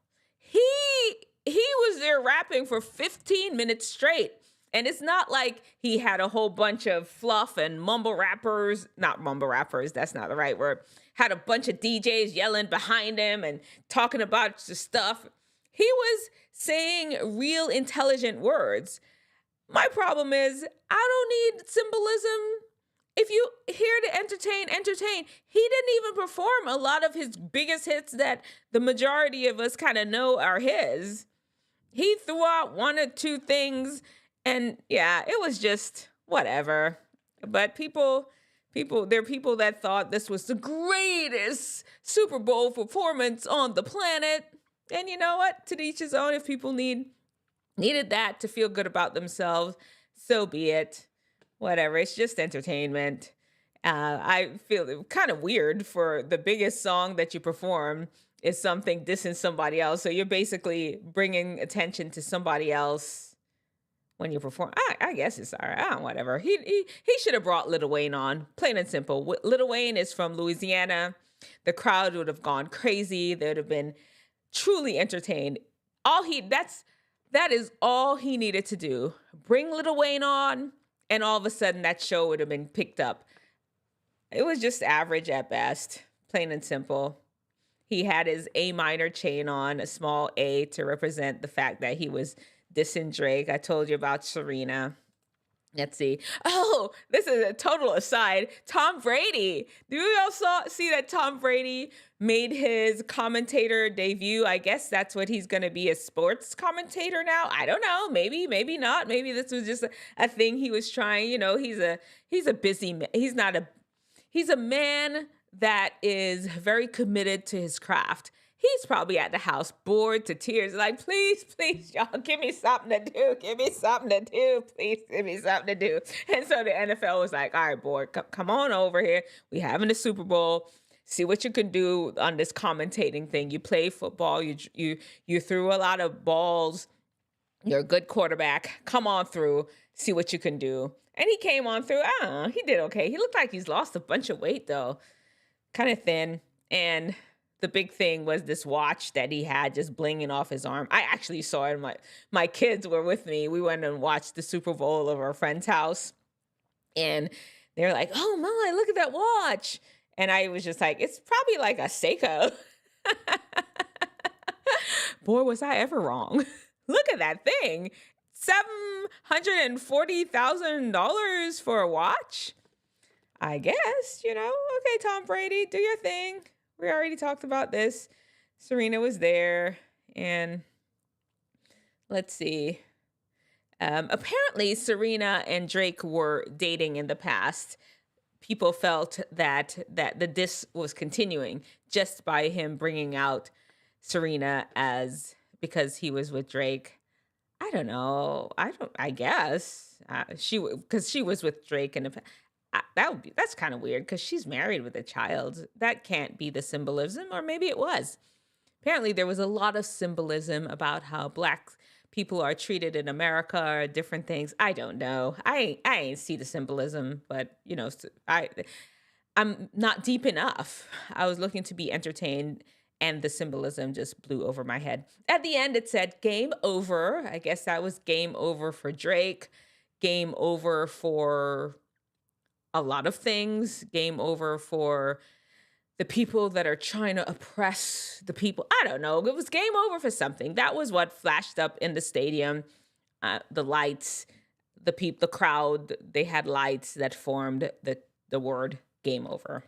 [SPEAKER 3] He was there rapping for 15 minutes straight. And it's not like he had a whole bunch of fluff and mumble rappers, not mumble rappers, that's not the right word, had a bunch of DJs yelling behind him and talking about the stuff. He was saying real intelligent words. My problem is, I don't need symbolism. If you here to entertain. He didn't even perform a lot of his biggest hits that the majority of us kind of know are his. He threw out one or two things, and it was just whatever. But there are people that thought this was the greatest Super Bowl performance on the planet. And you know what? To each his own. If people needed that to feel good about themselves, so be it. Whatever. It's just entertainment. I feel kind of weird for the biggest song that you perform is something dissing somebody else. So you're basically bringing attention to somebody else when you perform. I guess it's all right. Whatever. He should have brought Lil Wayne on. Plain and simple. Lil Wayne is from Louisiana. The crowd would have gone crazy. They would have been truly entertained. That is all he needed to do. Bring Lil Wayne on, and all of a sudden that show would have been picked up. It was just average at best, plain and simple. He had his A minor chain on, a small A, to represent the fact that he was dissing Drake. I told you about Serena. Let's see. Oh, this is a total aside. Tom Brady. Do you all see that Tom Brady made his commentator debut? I guess that's what he's going to be, a sports commentator now. I don't know. Maybe not. Maybe this was just a thing he was trying. You know, he's a busy man. He's a man that is very committed to his craft. He's probably at the house bored to tears, like, please, y'all, give me something to do. Please, give me something to do. And so the NFL was like, all right, boy, come on over here. We having a Super Bowl. See what you can do on this commentating thing. You play football. You threw a lot of balls. You're a good quarterback. Come on through. See what you can do. And he came on through. He did okay. He looked like he's lost a bunch of weight, though. Kind of thin. And the big thing was this watch that he had just blinging off his arm. I actually saw it. My kids were with me. We went and watched the Super Bowl over a friend's house. And they were like, oh my, look at that watch. And I was just like, it's probably like a Seiko. Boy, was I ever wrong. Look at that thing. $740,000 for a watch? I guess, Okay, Tom Brady, do your thing. We already talked about this. Serena was there. And let's see. Apparently, Serena and Drake were dating in the past. People felt that the diss was continuing just by him bringing out Serena because he was with Drake. I don't know. I guess because she was with Drake in the past. That's kind of weird because she's married with a child. That can't be the symbolism, or maybe it was. Apparently, there was a lot of symbolism about how Black people are treated in America or different things. I don't know. I ain't see the symbolism, but I'm not deep enough. I was looking to be entertained, and the symbolism just blew over my head. At the end, it said game over. I guess that was game over for Drake. Game over for a lot of things. Game over for the people that are trying to oppress the people. I don't know. It was game over for something. That was what flashed up in the stadium. the lights, the crowd, they had lights that formed the word game over.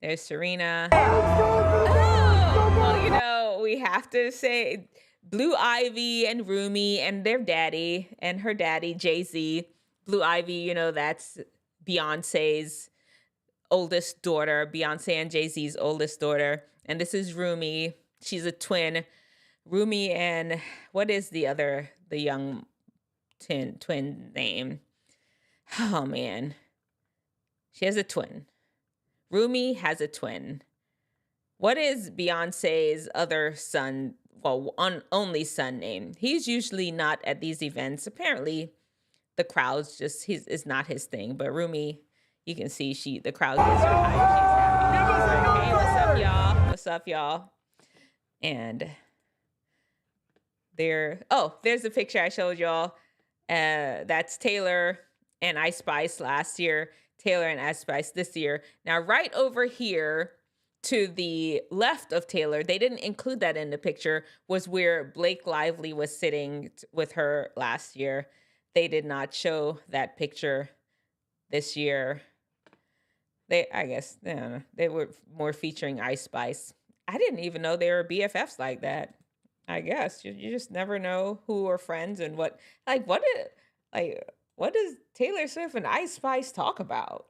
[SPEAKER 3] There's Serena. Oh, well, you know, we have to say Blue Ivy and Rumi and their daddy and her daddy, Jay-Z. Blue Ivy, you know, that's Beyonce's oldest daughter, Beyonce and Jay-Z's oldest daughter. And this is Rumi. She's a twin. Rumi and what is the young twin name? Oh, man. She has a twin. Rumi has a twin. What is Beyonce's other son, only son name? He's usually not at these events. Apparently, the crowd's is not his thing. But Rumi, you can see the crowd gets her high. She's happy. Hey, what's up, y'all? What's up, y'all? And there's the picture I showed y'all. That's Taylor and Ice Spice last year. Taylor and Ice Spice this year. Now, right over here to the left of Taylor, they didn't include that in the picture, was where Blake Lively was sitting with her last year. They did not show that picture this year. I guess they were more featuring Ice Spice. I didn't even know they were BFFs like that. I guess you just never know who are friends and what does Taylor Swift and Ice Spice talk about?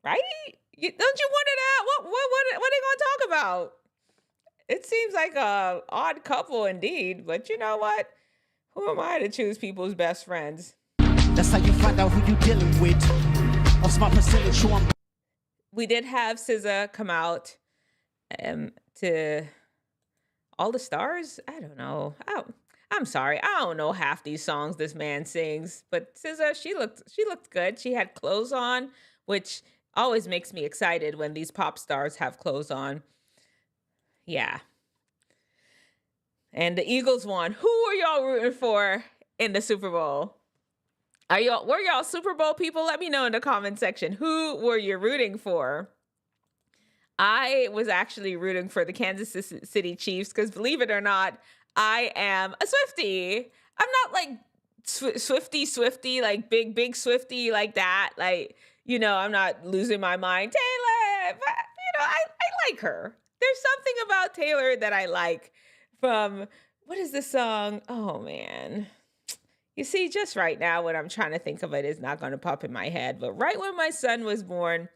[SPEAKER 3] Right? Don't you wonder that? What are they going to talk about? It seems like a odd couple indeed, but you know what? Who am I to choose people's best friends?
[SPEAKER 9] That's how you find out who you dealing with. Of my percentage,
[SPEAKER 3] we did have SZA come out to All the Stars. I don't know. I'm sorry. I don't know half these songs this man sings, but SZA, she looked good. She had clothes on, which always makes me excited when these pop stars have clothes on. Yeah. And the Eagles won. Who are y'all rooting for in the Super Bowl? Were y'all Super Bowl people? Let me know in the comment section. Who were you rooting for? I was actually rooting for the Kansas City Chiefs because, believe it or not, I am a Swiftie. I'm not like Swiftie, like big Swiftie like that. Like, you know, I'm not losing my mind. Taylor, but, you know, I like her. There's something about Taylor that I like from, what is the song? Oh, man. You see, just right now, when I'm trying to think of it, it's not going to pop in my head. But right when my son was born,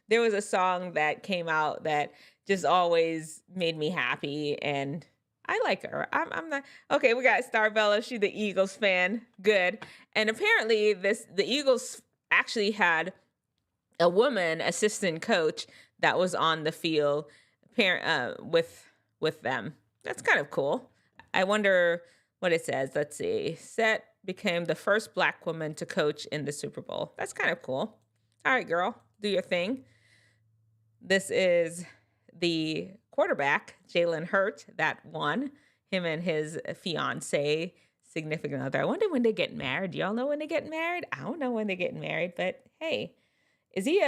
[SPEAKER 3] there was a song that came out that just always made me happy. And I like her. I'm not. Okay, we got Starbella. She's the Eagles fan. Good. And apparently the Eagles actually had a woman assistant coach that was on the field with them. That's kind of cool. I wonder what it says. Let's see. Set became the first Black woman to coach in the Super Bowl. That's kind of cool. All right, girl, do your thing. This is the quarterback, Jalen Hurts, that won. Him and his fiance, significant other. I wonder when they get married. Y'all know when they get married? I don't know when they get married, but hey, is he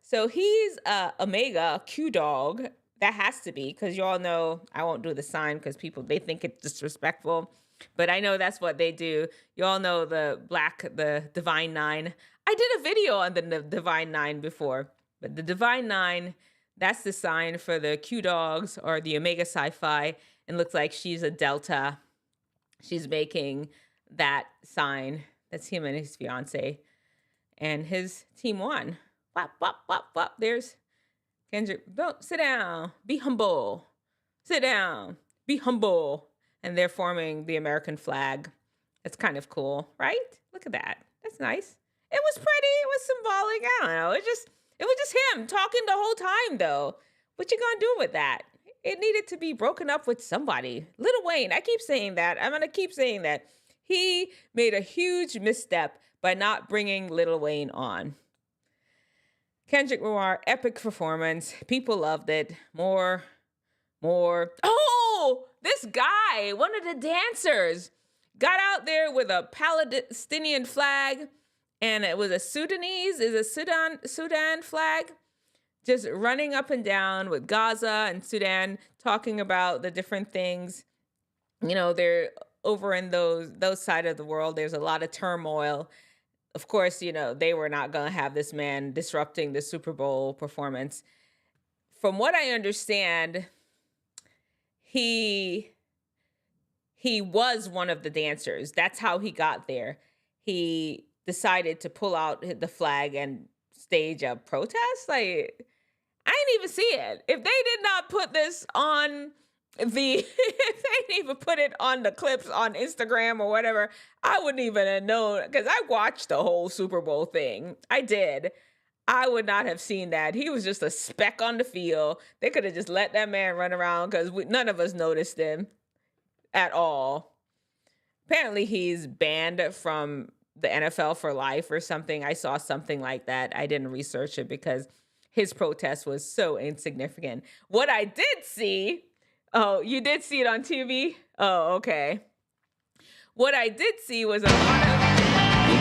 [SPEAKER 3] so he's Omega, Q dog. That has to be, because y'all know I won't do the sign because they think it's disrespectful. But I know that's what they do. Y'all know the Divine Nine. I did a video on the Divine Nine before, but the Divine Nine, that's the sign for the Q dogs or the Omega Sci-Fi. And looks like she's a Delta. She's making that sign. That's him and his fiance. And his team won. Wop, wop, wop, wop. There's Kendrick. Don't sit down. Be humble. Sit down. Be humble. And they're forming the American flag. That's kind of cool, right? Look at that. That's nice. It was pretty. It was symbolic. I don't know. It was just him talking the whole time, though. What you gonna do with that? It needed to be broken up with somebody. Lil Wayne. I keep saying that. I'm gonna keep saying that. He made a huge misstep by not bringing Lil Wayne on. Kendrick Lamar, epic performance. People loved it. More. Oh, this guy, one of the dancers, got out there with a Palestinian flag, and it was a Sudan flag, just running up and down with Gaza and Sudan, talking about the different things you know, they're over in those side of the world. There's a lot of turmoil. Of course, you know, they were not going to have this man disrupting the Super Bowl performance. From what I understand, he was one of the dancers. That's how he got there. He decided to pull out the flag and stage a protest. Like, I didn't even see it. If they did not put this on if they didn't even put it on the clips on Instagram or whatever, I wouldn't even have known, because I watched the whole Super Bowl thing. I did. I would not have seen that. He was just a speck on the field. They could have just let that man run around, because none of us noticed him at all. Apparently he's banned from the NFL for life or something. I saw something like that. I didn't research it because his protest was so insignificant. What I did see, oh, you did see it on TV? Oh, okay. What I did see was a lot of...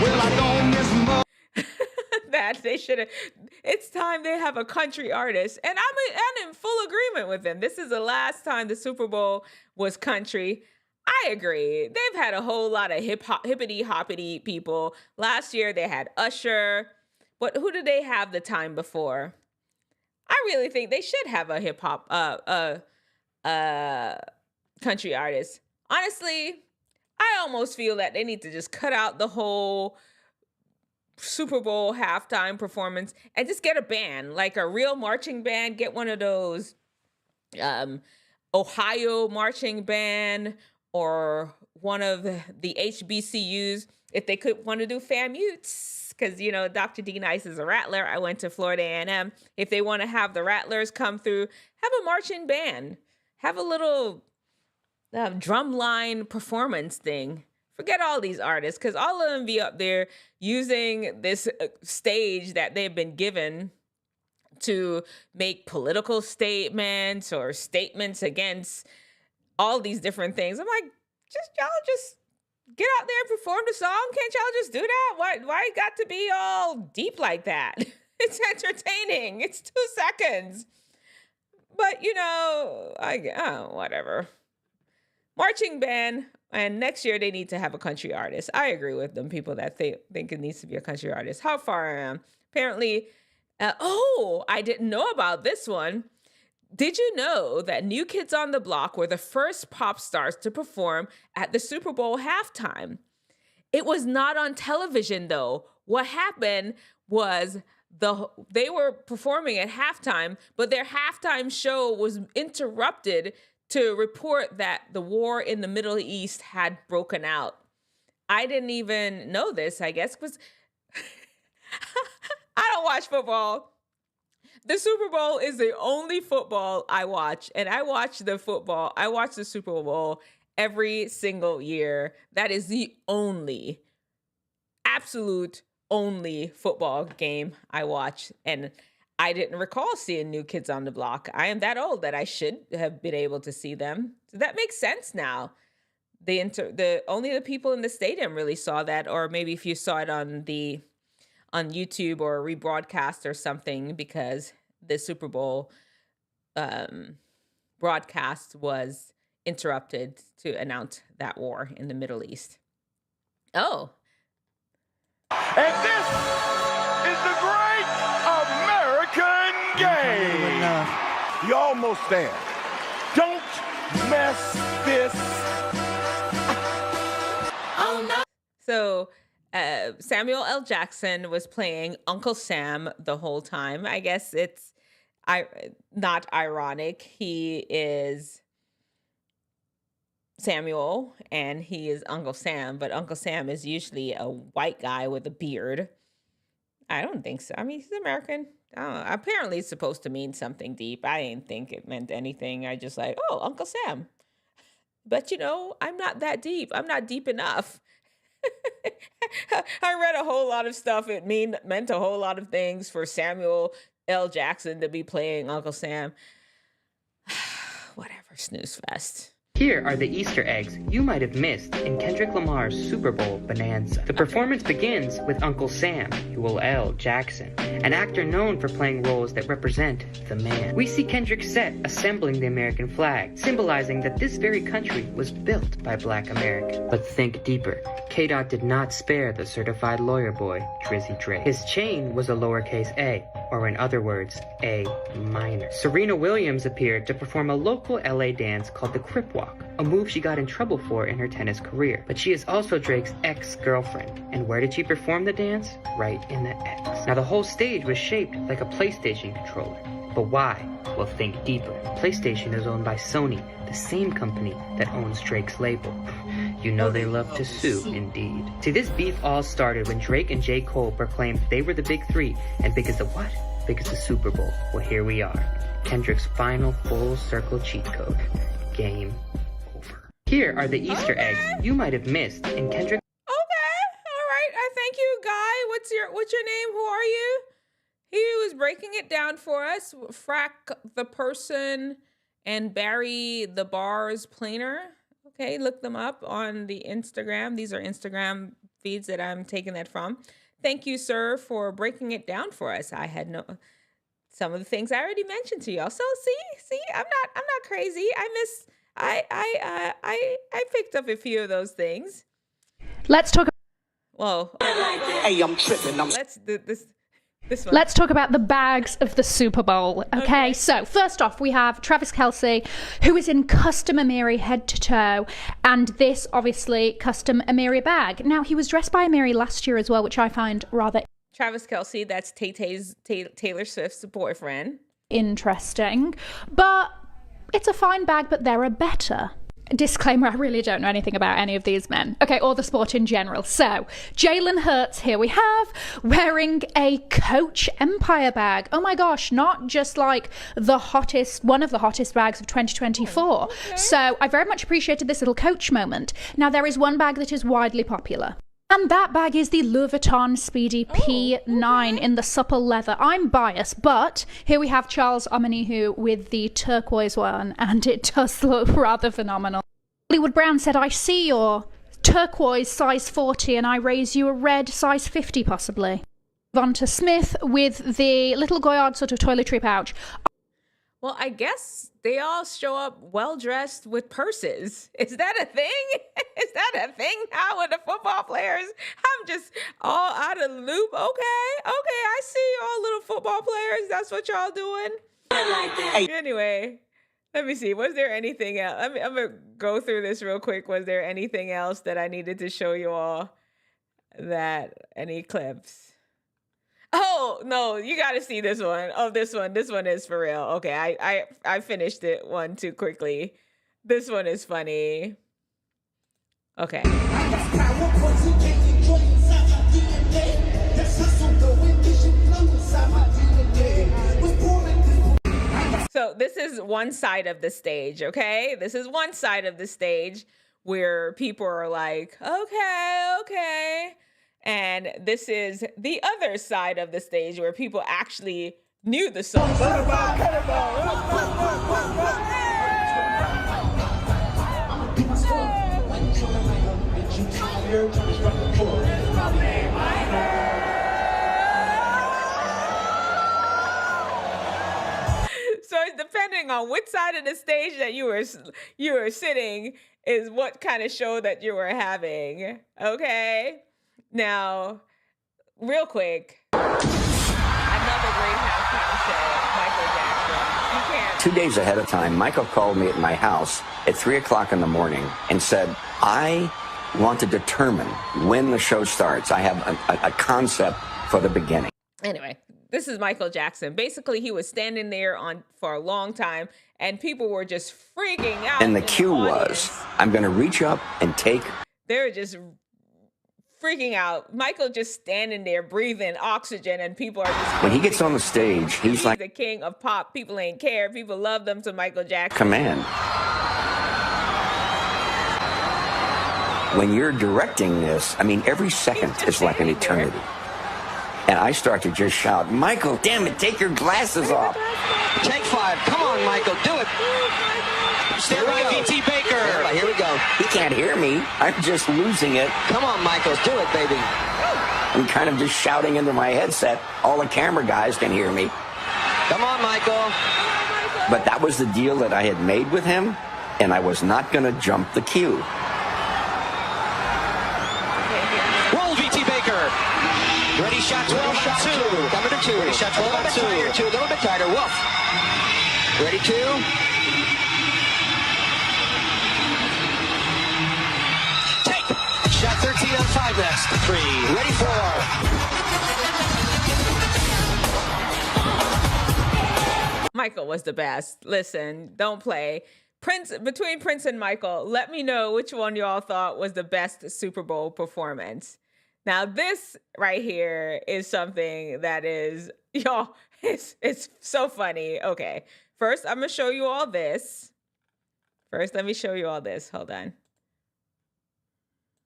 [SPEAKER 3] Well, I don't miss that they should have... It's time they have a country artist. And I'm in full agreement with them. This is the last time the Super Bowl was country. I agree. They've had a whole lot of hippity hoppity people. Last year they had Usher. But who did they have the time before? I really think they should have a hip hop country artist. Honestly, I almost feel that they need to just cut out the whole Super Bowl halftime performance and just get a band, like a real marching band. Get one of those Ohio marching band, or one of the HBCUs, if they could want to do FAMUTs, because, you know, Dr. D Nice is a Rattler. I went to Florida A&M. If they want to have the Rattlers come through, have a marching band. Have a little drumline performance thing. Forget all these artists, because all of them be up there using this stage that they've been given to make political statements or statements against all these different things. I'm like, y'all just get out there and perform the song. Can't y'all just do that? Why it got to be all deep like that? It's entertaining. It's 2 seconds. But, you know, whatever. Marching band, and next year they need to have a country artist. I agree with them, people that think it needs to be a country artist. How far I am? Apparently, I didn't know about this one. Did you know that New Kids on the Block were the first pop stars to perform at the Super Bowl halftime? It was not on television, though. What happened was they were performing at halftime, but their halftime show was interrupted to report that the war in the Middle East had broken out. I didn't even know this, I guess, because I don't watch football. The Super Bowl is the only football I watch, and I watch the Super Bowl every single year. That is the only, absolute only football game I watch, and I didn't recall seeing New Kids on the Block. I am that old that I should have been able to see them. So that makes sense now. Only the people in the stadium really saw that, or maybe if you saw it on YouTube or rebroadcast or something, because the Super Bowl broadcast was interrupted to announce that war in the Middle East. Oh.
[SPEAKER 10] And this is the great American game. You're almost there. Don't mess this.
[SPEAKER 3] Oh no. So Samuel L. Jackson was playing Uncle Sam the whole time. I guess it's not ironic. He is Samuel and he is Uncle Sam, but Uncle Sam is usually a white guy with a beard. I don't think so. I mean, he's American. Apparently it's supposed to mean something deep. I didn't think it meant anything. I just like, oh, Uncle Sam. But, you know, I'm not that deep. I'm not deep enough. I read a whole lot of stuff. It meant a whole lot of things for Samuel L. Jackson to be playing Uncle Sam. Whatever, snooze fest.
[SPEAKER 11] Here are the Easter eggs you might have missed in Kendrick Lamar's Super Bowl bonanza. The performance begins with Uncle Sam, Ewell L. Jackson, an actor known for playing roles that represent the man. We see Kendrick's set assembling the American flag, symbolizing that this very country was built by Black Americans. But think deeper. K-Dot did not spare the certified lawyer boy, Drizzy Drake. His chain was a lowercase a, or in other words, A minor. Serena Williams appeared to perform a local LA dance called the Crip Walk, a move she got in trouble for in her tennis career. But she is also Drake's ex-girlfriend. And where did she perform the dance? Right in the X. Now the whole stage was shaped like a PlayStation controller. But why? Well, think deeper. PlayStation is owned by Sony, the same company that owns Drake's label. You know they love to sue, indeed. See, this beef all started when Drake and J. Cole proclaimed they were the big three, and big as the what? Big as the Super Bowl. Well, here we are. Kendrick's final full circle cheat code. Game over. Here are the Easter eggs you might have missed in Kendrick.
[SPEAKER 3] Okay, all right. I thank you, Guy. What's your name? Who are you? He was breaking it down for us. Frack the person and Barry the Bars Planer. Okay, look them up on the Instagram. These are Instagram feeds that I'm taking that from. Thank you, sir, for breaking it down for us. I had some of the things I already mentioned to y'all. So see, I'm not crazy. I picked up a few of those things.
[SPEAKER 12] Let's talk.
[SPEAKER 3] Well,
[SPEAKER 9] hey, I'm tripping.
[SPEAKER 3] This one.
[SPEAKER 12] Let's talk about the bags of the Super Bowl. Okay, so first off, we have Travis Kelce, who is in custom Amiri head to toe, and this obviously custom Amiri bag. Now, he was dressed by Amiri last year as well, which I find rather.
[SPEAKER 3] Travis Kelce, that's Taylor Swift's boyfriend.
[SPEAKER 12] Interesting, but it's a fine bag, but there are better. Disclaimer, I really don't know anything about any of these men. Okay, or the sport in general. So, Jalen Hurts, here we have, wearing a Coach Empire bag. Oh my gosh, not just like one of the hottest bags of 2024. Okay. So, I very much appreciated this little Coach moment. Now, there is one bag that is widely popular. And that bag is the Louis Vuitton Speedy P9 in the supple leather. I'm biased, but here we have Charles Omenihu with the turquoise one, and it does look rather phenomenal. Hollywood Brown said, I see your turquoise size 40 and I raise you a red size 50 possibly. Vonta Smith with the little Goyard sort of toiletry pouch.
[SPEAKER 3] Well, I guess they all show up well-dressed with purses. Is that a thing? Is that a thing now with the football players? I'm just all out of the loop. Okay, I see y'all little football players. That's what y'all doing? I like that. Anyway, let me see. Was there anything else? I'm going to go through this real quick. Was there anything else that I needed to show you all? Any clips? Oh, no, you got to see this one. Oh, this one is for real. Okay, I finished it one too quickly. This one is funny. Okay. So this is one side of the stage, okay? This is one side of the stage where people are like, okay. And this is the other side of the stage where people actually knew the song. So it's depending on which side of the stage that you were sitting is what kind of show that you were having, okay? Now, real quick, another great halftime show, Michael Jackson. You can't.
[SPEAKER 13] 2 days ahead of time, Michael called me at my house at 3 o'clock in the morning and said, I want to determine when the show starts. I have a concept for the beginning.
[SPEAKER 3] Anyway, this is Michael Jackson. Basically, he was standing there for a long time, and people were just freaking out.
[SPEAKER 13] And the cue was, I'm going to reach up and take.
[SPEAKER 3] They were just freaking out. Michael just standing there breathing oxygen, and people are just.
[SPEAKER 13] When he gets on the stage, he's like
[SPEAKER 3] the king of pop. People ain't care. People love them to Michael Jackson.
[SPEAKER 13] Command. When you're directing this, I mean, every second is like an eternity. And I start to just shout, Michael, damn it, take your glasses off.
[SPEAKER 14] Take 5. Come on, Michael, do it. Stand by, VT Baker.
[SPEAKER 13] he can't hear me. I'm just losing it.
[SPEAKER 14] Come on, Michael, do it, baby.
[SPEAKER 13] I'm kind of just shouting into my headset. All the camera guys can hear me.
[SPEAKER 14] Come on, Michael.
[SPEAKER 13] But that was the deal that I had made with him, and I was not going to jump the queue.
[SPEAKER 14] Roll, VT Baker. Ready, shot 12 on 2. Coming to 2. Ready, shot 12 on 2. A little bit tighter. Woof. Ready, 2. Take. Shot 13 on 5 next. 3. Ready, 4.
[SPEAKER 3] Michael was the best. Listen, don't play. Between Prince and Michael, let me know which one y'all thought was the best Super Bowl performance. Now, this right here is something that is, y'all, it's so funny. Okay, first, I'm going to show you all this. First, let me show you all this. Hold on.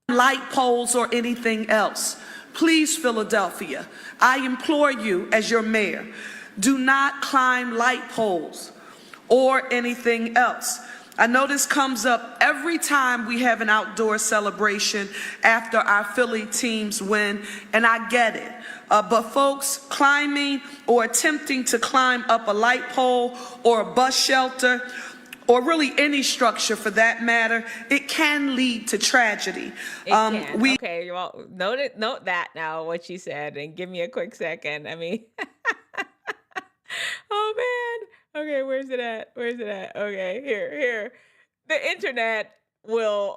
[SPEAKER 15] Light poles or anything else. Please, Philadelphia, I implore you as your mayor, do not climb light poles or anything else. I know this comes up every time we have an outdoor celebration after our Philly teams win, and I get it. But folks, climbing or attempting to climb up a light pole or a bus shelter, or really any structure for that matter, it can lead to tragedy.
[SPEAKER 3] Okay, you all note that now, what she said, and give me a quick second. I mean, oh man. Okay, where's it at? Okay, here. The internet will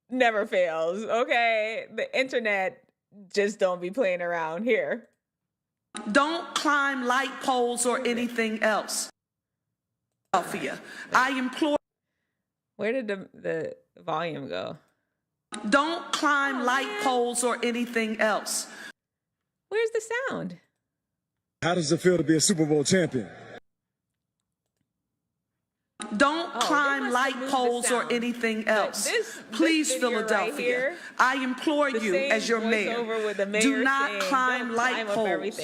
[SPEAKER 3] never fails, okay? The internet just don't be playing around. Here.
[SPEAKER 15] Don't climb light poles or anything else. I implore.
[SPEAKER 3] Where did the volume go?
[SPEAKER 15] Don't climb light poles or anything else.
[SPEAKER 3] Where's the sound?
[SPEAKER 16] How does it feel to be a Super Bowl champion?
[SPEAKER 15] Don't climb light poles or anything else. Please, Philadelphia, I implore you as your mayor, do not climb light poles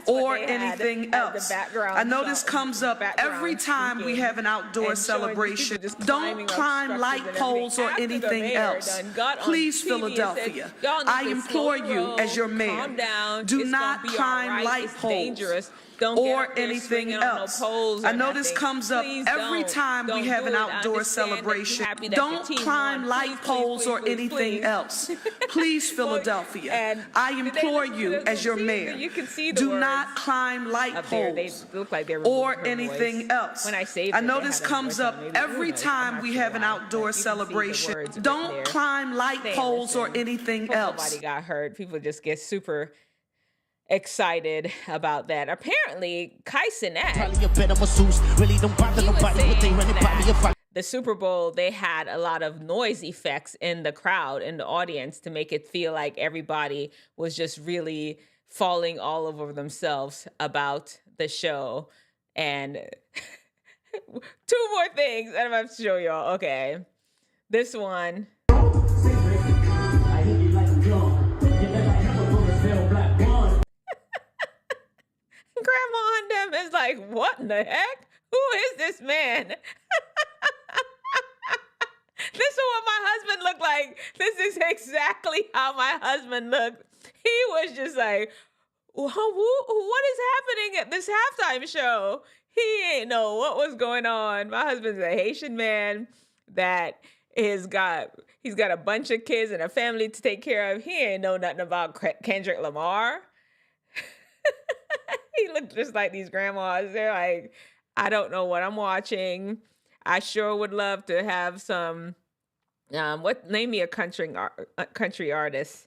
[SPEAKER 15] or anything else. I know this comes up every time we have an outdoor celebration. Don't climb light poles or anything else. Please, Philadelphia, I implore you as your mayor, do not climb light poles or anything else. I know this comes up every time we have an outdoor celebration. Don't climb light poles or anything else. Please, Philadelphia, I implore you as your mayor, do not climb light poles or anything else. I know this comes up every time we have an outdoor celebration. Don't climb light poles or anything else.
[SPEAKER 3] Nobody got hurt. People just get super excited about that. Apparently, the Super Bowl, they had a lot of noise effects in the crowd, in the audience, to make it feel like everybody was just really falling all over themselves about the show. And two more things that I'm about to show y'all. Okay, this one. Grandma on them is like, what in the heck? Who is this man? This is what my husband looked like. This is exactly how my husband looked. He was just like, what is happening at this halftime show? He ain't know what was going on. My husband's a Haitian man that he's got a bunch of kids and a family to take care of. He ain't know nothing about Kendrick Lamar. He looked just like these grandmas. They're like, I don't know what I'm watching. I sure would love to have some, name me a country artist.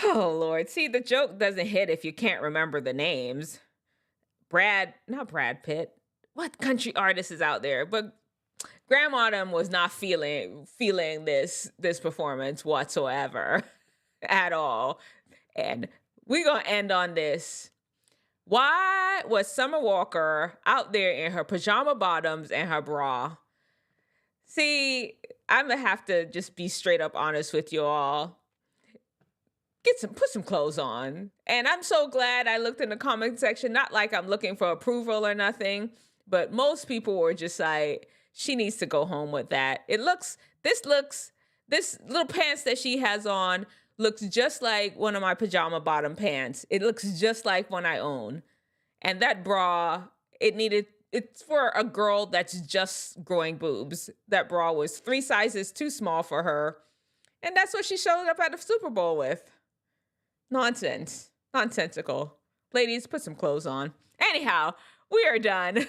[SPEAKER 3] Oh, Lord. See, the joke doesn't hit if you can't remember the names. Not Brad Pitt. What country artist is out there? But Grandma Autumn was not feeling this performance whatsoever at all. And we're going to end on this. Why was Summer Walker out there in her pajama bottoms and her bra? See, I'm going to have to just be straight up honest with you all. Put some clothes on. And I'm so glad I looked in the comment section, not like I'm looking for approval or nothing, but most people were just like, she needs to go home with that. This little pants that she has on looks just like one of my pajama bottom pants. It looks just like one I own. And that bra, it's for a girl that's just growing boobs. That bra was 3 sizes too small for her. And that's what she showed up at the Super Bowl with. Nonsense. Nonsensical. Ladies, put some clothes on. Anyhow, we are done.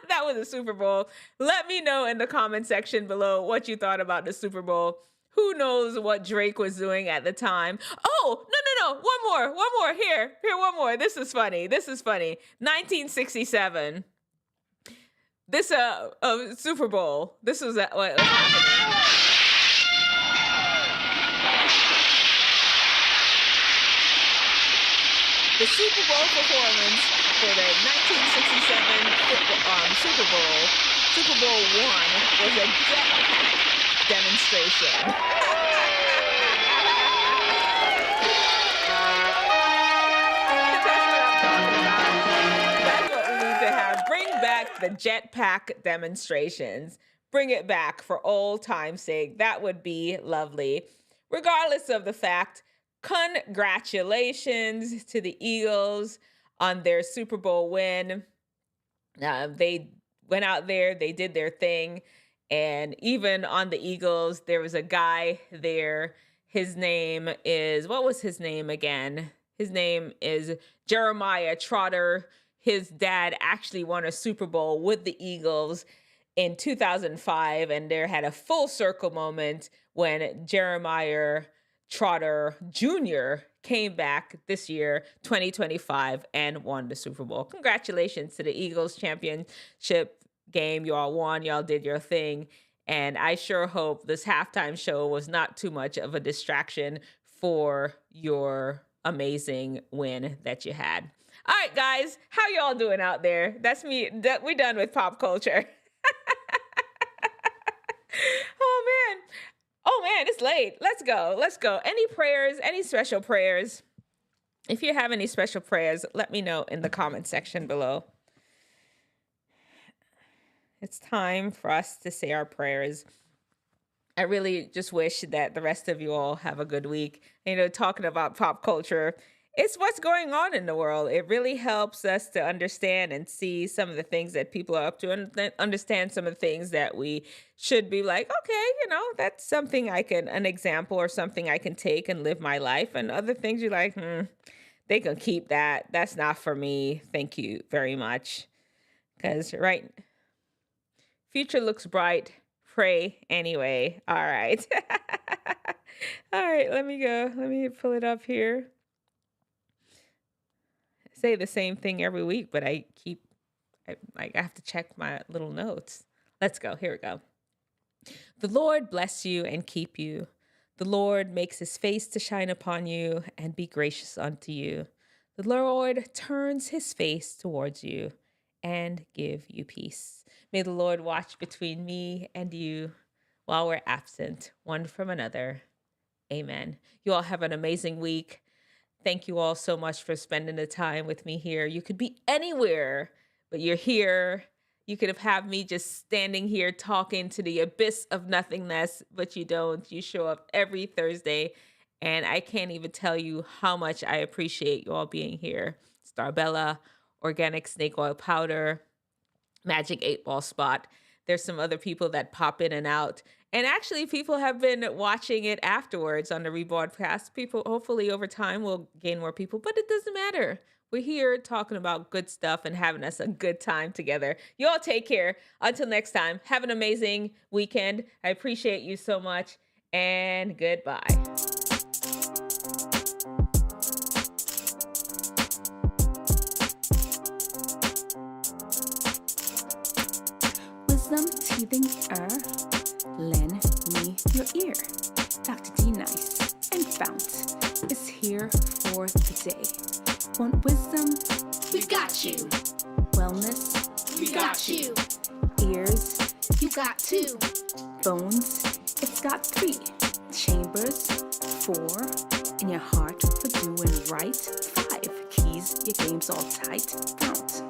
[SPEAKER 3] That was the Super Bowl. Let me know in the comment section below what you thought about the Super Bowl. Who knows what Drake was doing at the time? Oh, no. One more. Here, one more. This is funny. 1967. This Super Bowl. This was what was happening. The Super Bowl performance for the 1967 Super Bowl, Super Bowl I, was a jetpack demonstration. That's what we need to have. Bring back the jetpack demonstrations. Bring it back for old time's sake. That would be lovely. Regardless of the fact, congratulations to the Eagles on their Super Bowl win. They went out there, they did their thing. And even on the Eagles, there was a guy there. His name is, what was his name again? His name is Jeremiah Trotter. His dad actually won a Super Bowl with the Eagles in 2005. And there had a full circle moment when Jeremiah Trotter Jr. came back this year, 2025, and won the Super Bowl. Congratulations to the Eagles championship game. You all won. Y'all did your thing. And I sure hope this halftime show was not too much of a distraction for your amazing win that you had. All right, guys, how y'all doing out there? That's me. We're done with pop culture. Oh man, it's late. Let's go. Any prayers, any special prayers? If you have any special prayers, let me know in the comment section below. It's time for us to say our prayers. I really just wish that the rest of you all have a good week. Talking about pop culture, it's what's going on in the world. It really helps us to understand and see some of the things that people are up to and understand some of the things that we should be like, okay, that's something an example or something I can take and live my life. And other things you're like, they can keep that. That's not for me. Thank you very much. Because future looks bright. Pray anyway. All right. All right, let me go. Let me pull it up here. Say the same thing every week, but I have to check my little notes. Let's go. Here we go. The Lord bless you and keep you. The Lord makes his face to shine upon you and be gracious unto you. The Lord turns his face towards you and give you peace. May the Lord watch between me and you while we're absent one from another. Amen. You all have an amazing week. Thank you all so much for spending the time with me here. You could be anywhere, but you're here. You could have had me just standing here talking to the abyss of nothingness, but you don't. You show up every Thursday, and I can't even tell you how much I appreciate you all being here. Starbella, Organic Snake Oil Powder, Magic 8-Ball Spot. There's some other people that pop in and out. And actually, people have been watching it afterwards on the rebroadcast. People, hopefully over time, will gain more people, but it doesn't matter. We're here talking about good stuff and having us a good time together. You all take care. Until next time, have an amazing weekend. I appreciate you so much, and goodbye.
[SPEAKER 1] Wisdomteethinger, lend me your ear. Dr. D Nice and FOUNT is here for the day. Want wisdom?
[SPEAKER 2] We've got you.
[SPEAKER 1] Wellness?
[SPEAKER 2] We got you.
[SPEAKER 1] Ears?
[SPEAKER 2] You got 2.
[SPEAKER 1] Bones? It's got 3. Chambers? 4. In your heart for doing right? 5. Keys, your game's all tight. FOUNT.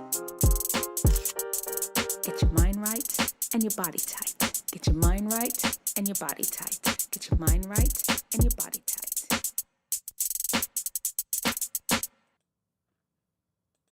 [SPEAKER 1] Get your mind right. and your body tight. Get your mind right and your body tight. Get your mind right and your body tight.